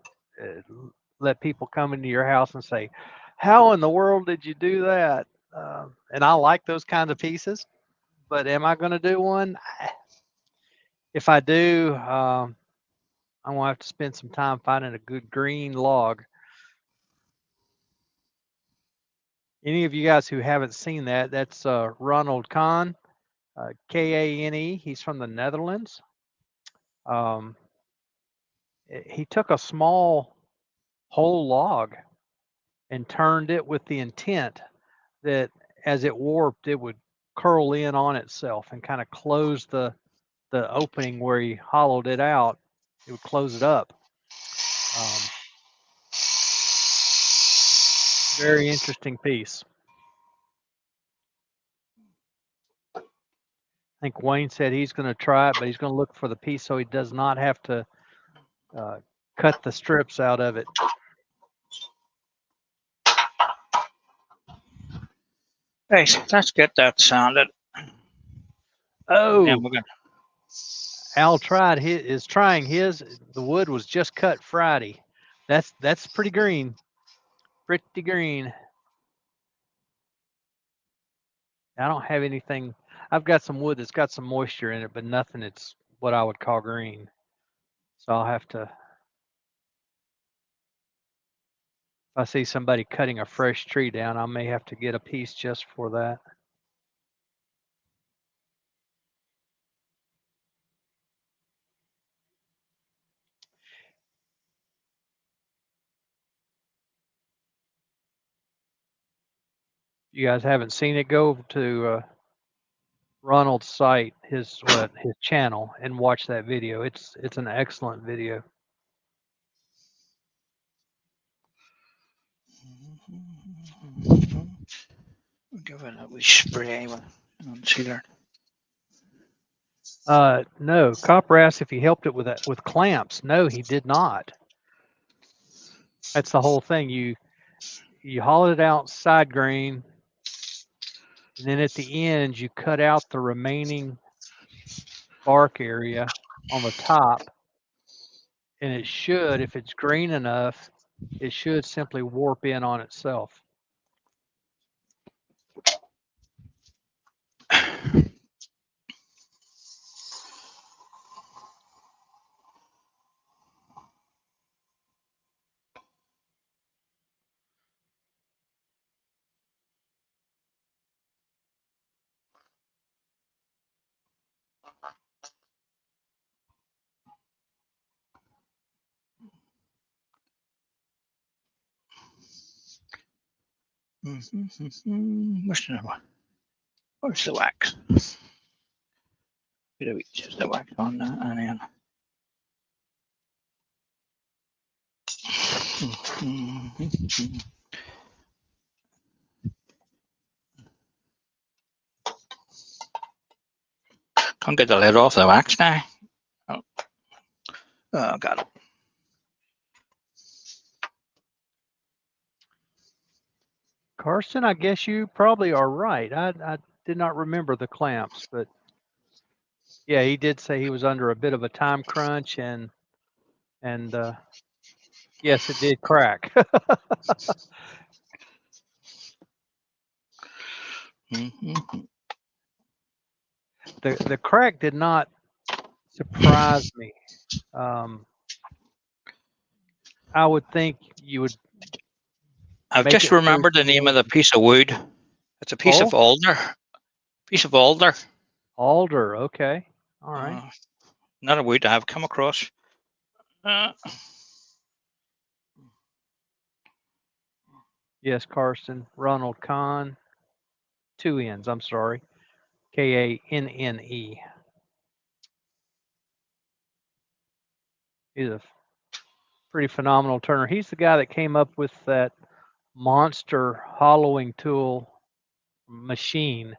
let people come into your house and say, "How in the world did you do that?" And I like those kinds of pieces. But am I going to do one? If I do, I'm gonna have to spend some time finding a good green log. Any of you guys who haven't seen that, that's Ronald Kahn, Kane. He's from the Netherlands. Um, he took a small whole log and turned it with the intent that as it warped, it would curl in on itself and kind of close the opening where he hollowed it out. It would close it up. Very interesting piece. I think Wayne said he's going to try it, but he's going to look for the piece so he does not have to cut the strips out of it. Right, let's get that sanded. Oh, And we're gonna... Al is trying his. The wood was just cut Friday. That's pretty green. Pretty green. I don't have anything. I've got some wood that's got some moisture in it, but nothing that's what I would call green. So I'll have to. If I see somebody cutting a fresh tree down, I may have to get a piece just for that. You guys haven't seen it, go to Ronald's site, his channel, and watch that video. It's an excellent video. Give it a wee spray on sealer. No, Copper asked if he helped it with clamps. No, he did not. That's the whole thing. You hollowed it out side grain, and then at the end you cut out the remaining bark area on the top, and it should, if it's green enough, it should simply warp in on itself. Where's the wax? Bit of just the wax on that, and then. Can't get the lid off the wax now. Oh, got it. Carson, I guess you probably are right. I did not remember the clamps, but yeah, he did say he was under a bit of a time crunch, and yes, it did crack. The crack did not surprise me. I would think you would. I've just remembered the name of the piece of wood. It's a piece of alder. Piece of alder. Alder. Okay. All right. Not a wood I have come across. Yes, Carson. Ronald Kahn. Two N's. I'm sorry. Kanne. He's a pretty phenomenal turner. He's the guy that came up with that monster hollowing tool machine.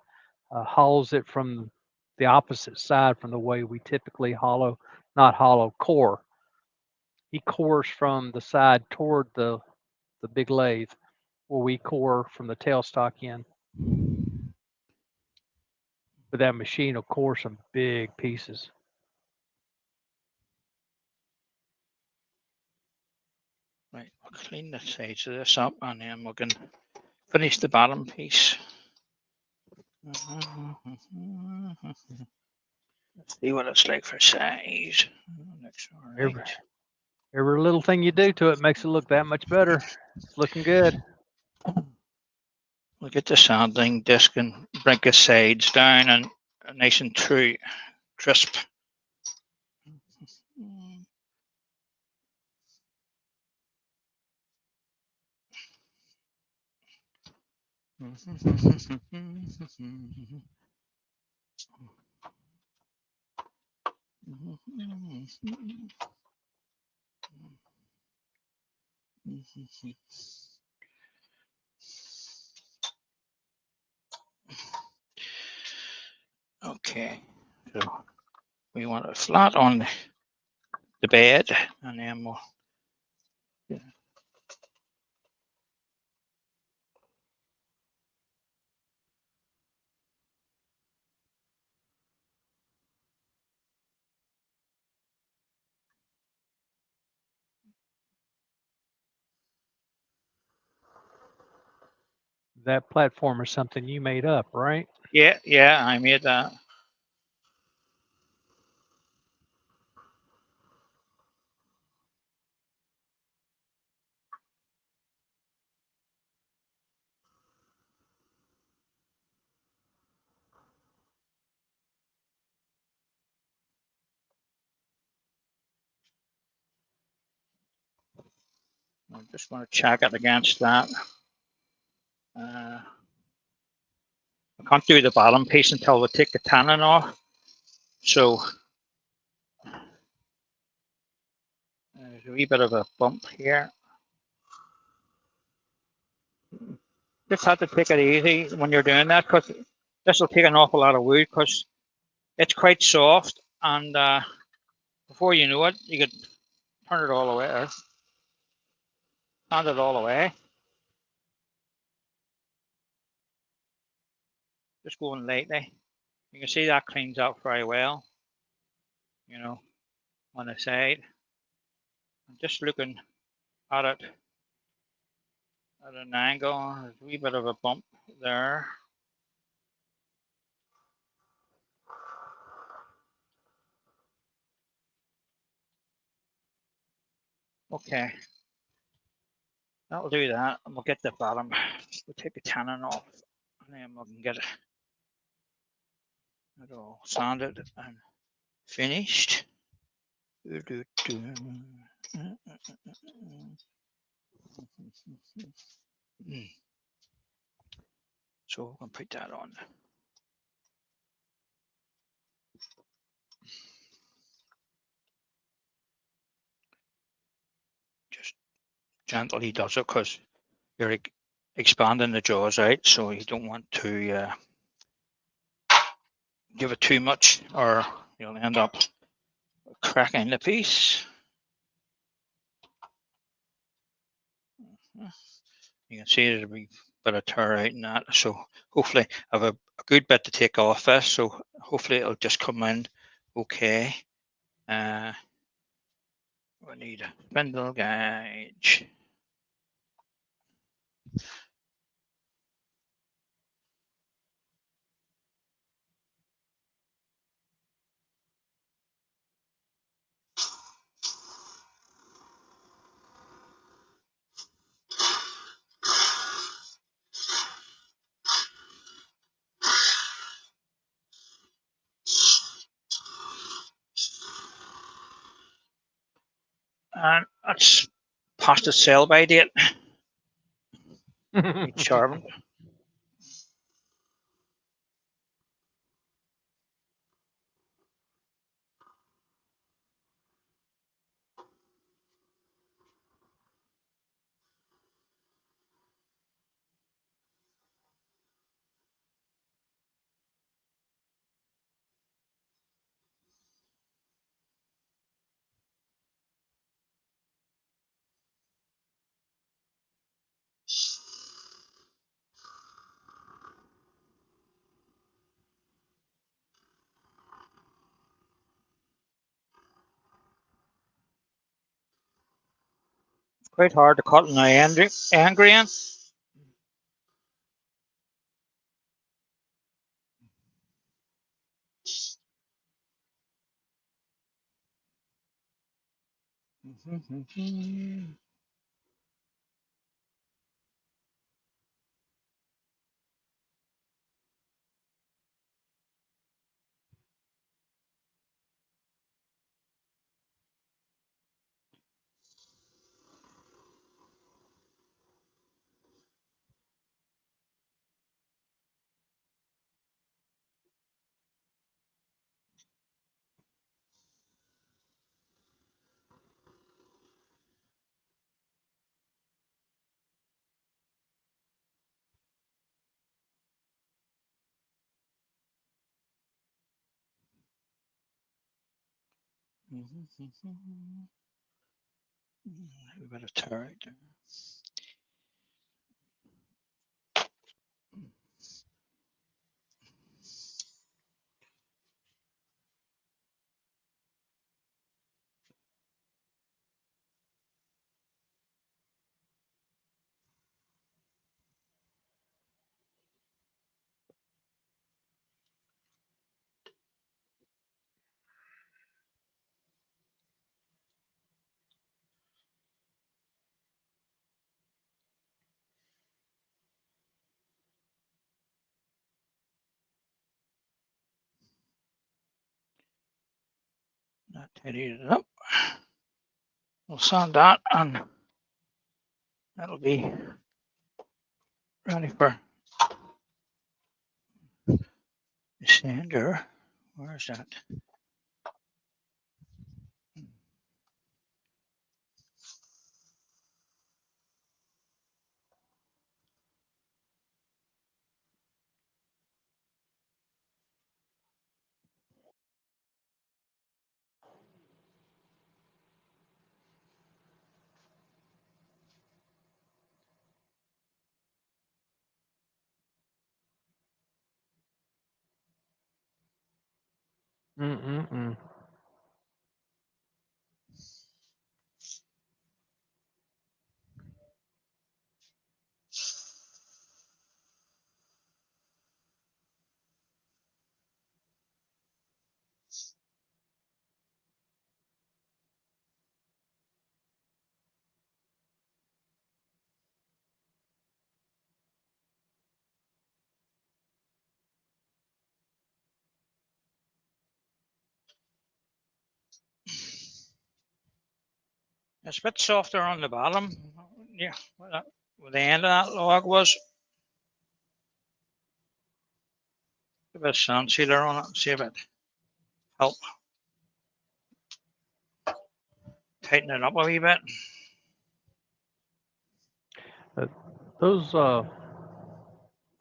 Hollows it from the opposite side from the way we typically core. He cores from the side toward the big lathe, where we core from the tailstock in. But that machine will core some big pieces. Right, we'll clean the sides of this up and then we can finish the bottom piece. Let's see what it's like for size. Looks all right. Every little thing you do to it makes it look that much better. It's looking good. We'll get the sanding disc and bring the sides down and nice and true, crisp. Okay, so we want it flat on the bed, and then we'll That platform is something you made up, right? yeah, I made that. I just want to check it against that. I can't do the bottom piece until we take the tannin off. So there's a wee bit of a bump here. Just have to take it easy when you're doing that, because this will take an awful lot of wood, because it's quite soft, and before you know it, you could turn it all away, or hand it all away. Just going lightly. You can see that cleans up very well, you know, on the side. I'm just looking at it at an angle. There's a wee bit of a bump there. Okay, that'll do that. And we'll get the bottom. We'll take the tannin off, and then we can get it all sanded and finished. So we're going to put that on. Just gently does it, because you're expanding the jaws out, so you don't want to give it too much, or you'll end up cracking the piece. You can see there's a wee bit of tear out in that, so hopefully I have a good bit to take off this, so hopefully it'll just come in okay. We need a spindle gauge. And that's past the sell by date. Need sharpened. It's quite hard to cut in the end grain. A bit of tear right there. Not tidied it up. We'll sand that and that'll be ready for the sander. Where's that? Mm-mm-mm. It's a bit softer on the bottom. Yeah, where the end of that log was. A bit of sand sealer on it and see if it help tighten it up a wee bit. Those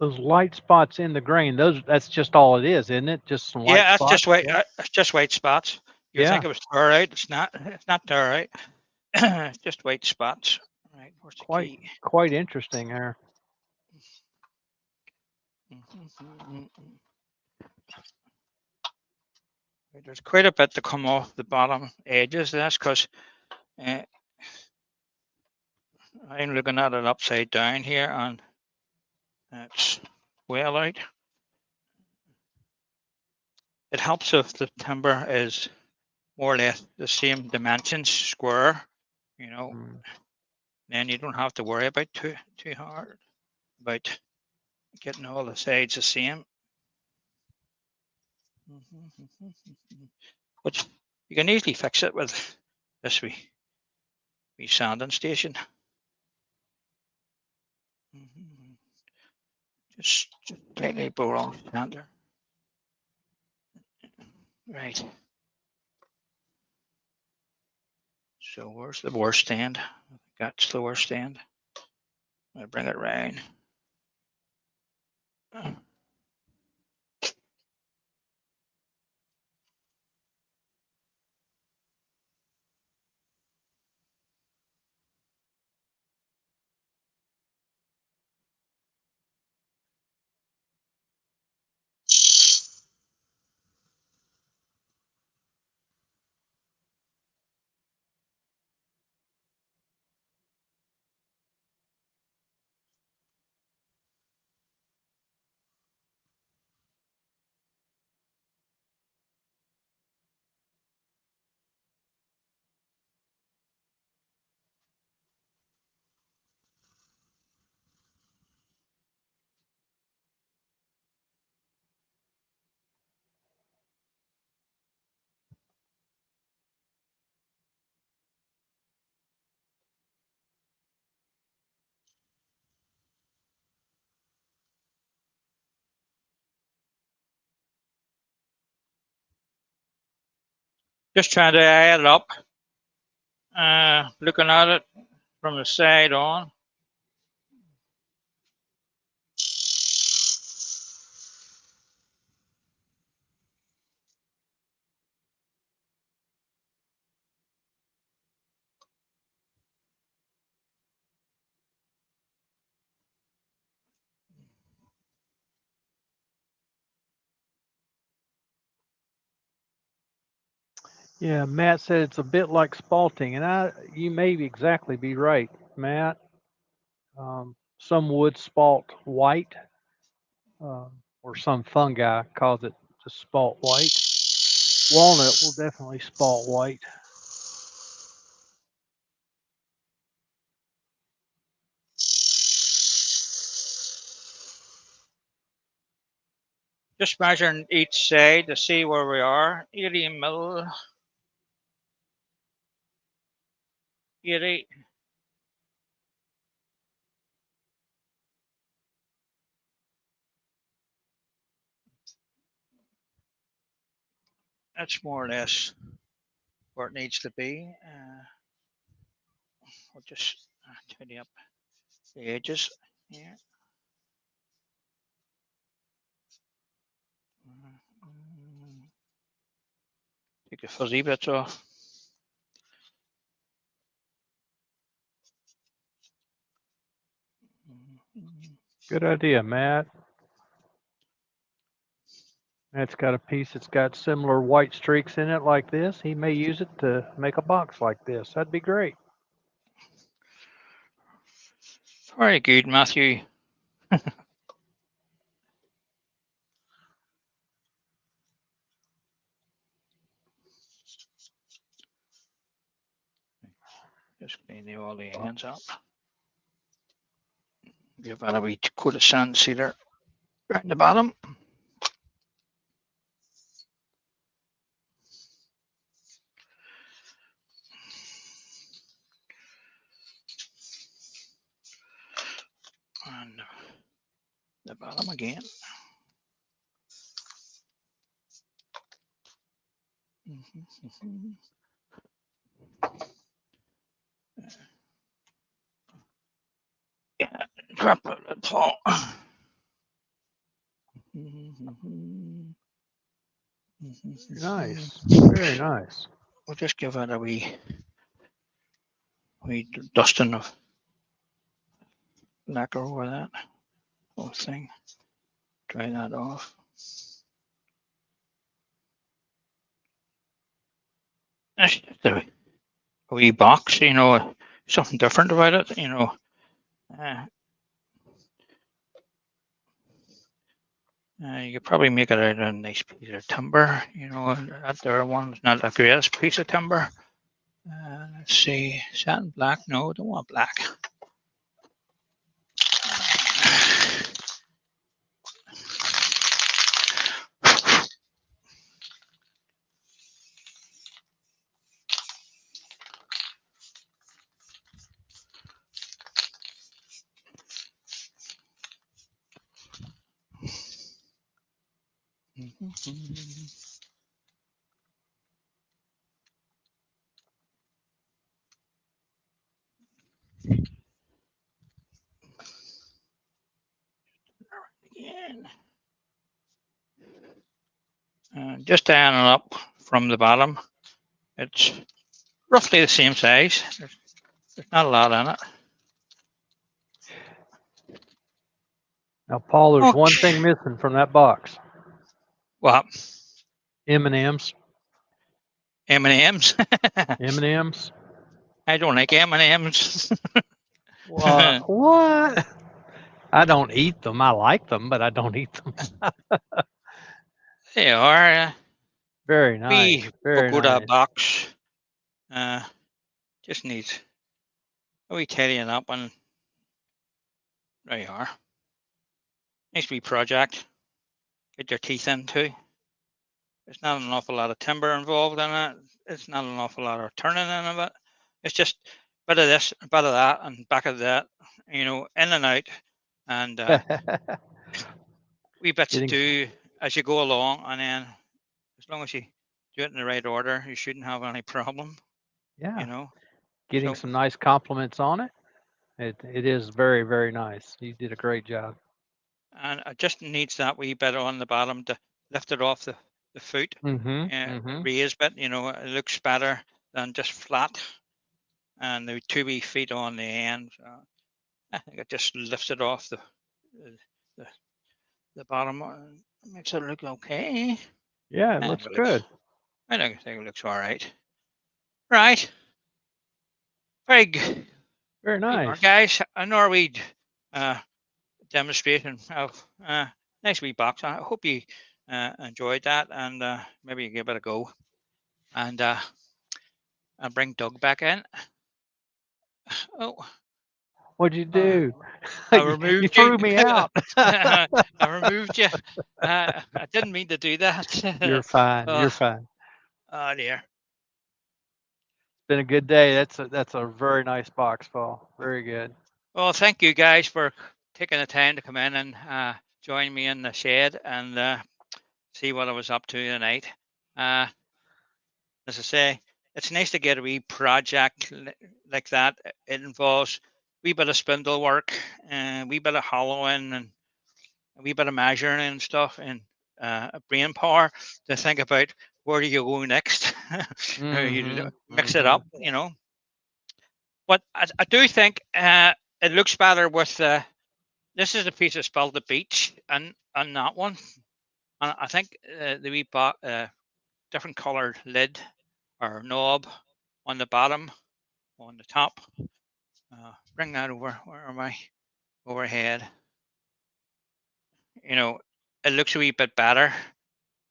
those light spots in the grain, that's just all it is, isn't it? Just some white Yeah, that's spots. just white. It's just white spots. You Yeah, think it was diorite? It's not. It's not diorite. It's just white spots. Right. Where's the quite key? quite interesting there. There's quite a bit to come off the bottom edges. That's because uh, I'm looking at it upside down here, and it's well out. It helps if the timber is more or less the same dimensions, square. You know, Mm. then you don't have to worry about too hard about getting all the sides the same. But you can easily fix it with this wee sanding station. Just slightly below center. Right. So where's the worst end? That's the worst end. I bring it round. Just trying to add it up. Looking at it from the side on. Yeah, Matt said it's a bit like spalting, and you may exactly be right, Matt. Some wood spalt white, or some fungi cause it to spalt white. Walnut will definitely spalt white. Just measuring each side to see where we are. 80 mil. 80. That's more or less where it needs to be. We'll just tidy up the edges here. Take the fuzzy bits off. Good idea, Matt. Matt's got a piece that's got similar white streaks in it like this. He may use it to make a box like this. That'd be great. Very good, Matthew. Just clean all the ends up. Give that a wee coat of sand sealer around the bottom. And the bottom again. Yeah, drop it at all. Nice. Very nice. We'll just give it a wee dusting of lacquer over that whole thing. Dry that off. That's just a wee box, something different about it, you could probably make it out of a nice piece of timber, that there one's not the greatest piece of timber. Let's see, satin black, no, don't want black. Again. Just iron it up from the bottom. It's roughly the same size. There's not a lot in it. Now, Paul, there's one Okay. thing missing from that box. Well, M&Ms. M&Ms. M&Ms. I don't like M&Ms. What? I don't eat them. I like them, but I don't eat them. They are. Very nice. We Very Pagoda nice. box. Uh, just needs a wee tidying up, and there you are. Nice wee project. Get your teeth into. There's not an awful lot of timber involved in it. It's not an awful lot of turning in of it. It's just a bit of this, a bit of that, and back of that. In and out, and wee bits to Getting do as you go along, and then as long as you do it in the right order, you shouldn't have any problem. yeah, You know. getting So, some nice compliments on it. It is very, very nice. You did a great job. and it just needs that wee bit on the bottom to lift it off the foot, Mhm. Mhm. raise bit. It looks better than just flat, and the two wee feet on the end. I think it just lifts it off the, the bottom. Makes it look okay. Yeah, it I looks think it looks. good. I think it looks all right. Right. Very good. Very We are, nice. guys. A Norweed uh, demonstration of nice wee box. I hope you enjoyed that, and maybe you give it a go. And I'll bring Doug back in. Oh, What'd you uh, do? I You removed you. threw me out. I removed you. I didn't mean to do You're that. fine. uh, You're fine. oh dear. It's been a good day. That's a very nice box, Paul. Very good. Well, thank you guys for taking the time to come in and join me in the shed and see what I was up to tonight. Uh, as I say, it's nice to get a wee project like that. It involves a wee bit of spindle work and a wee bit of hollowing and a wee bit of measuring and stuff, and brain power to think about where do you go next. You Mhm. mix it up, Mhm. But I do think it looks better with this is a piece of spalted beach and that one. And I think the wee different coloured lid or knob on the bottom, on the top. Bring that over. Where am I? Overhead. You know, it looks a wee bit better.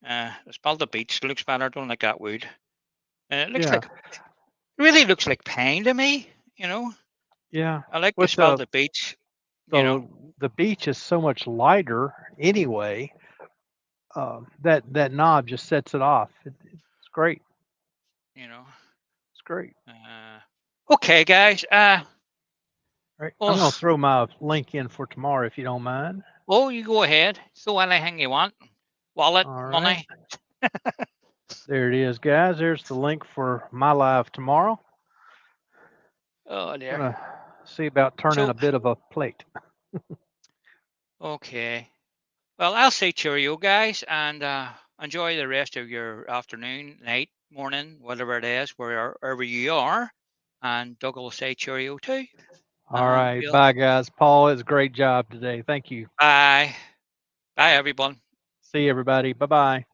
The spalted beach looks better. Don't like that wood. It looks Yeah. like really looks like pine to me. You know, Yeah. I like the With the spalted beach. You know, the the beach is so much lighter anyway. That knob just sets it off. It's great. you know. It's great. Uh, okay, guys. All right. I'm going to Oh, throw my link in for tomorrow if you don't mind. oh, you go ahead. Throw anything you want. Wallet, All right. money. There it is, guys. There's the link for my live tomorrow. Oh dear. Gonna see about turning So a bit of a plate. okay. Well, I'll say cheerio, guys, and enjoy the rest of your afternoon, night, morning, whatever it is, wherever you are. And Doug will say cheerio too. All And right. we'll Bye, guys. Paul, it's a great job today. Thank you. bye. Bye, everyone. See you, everybody. Bye bye.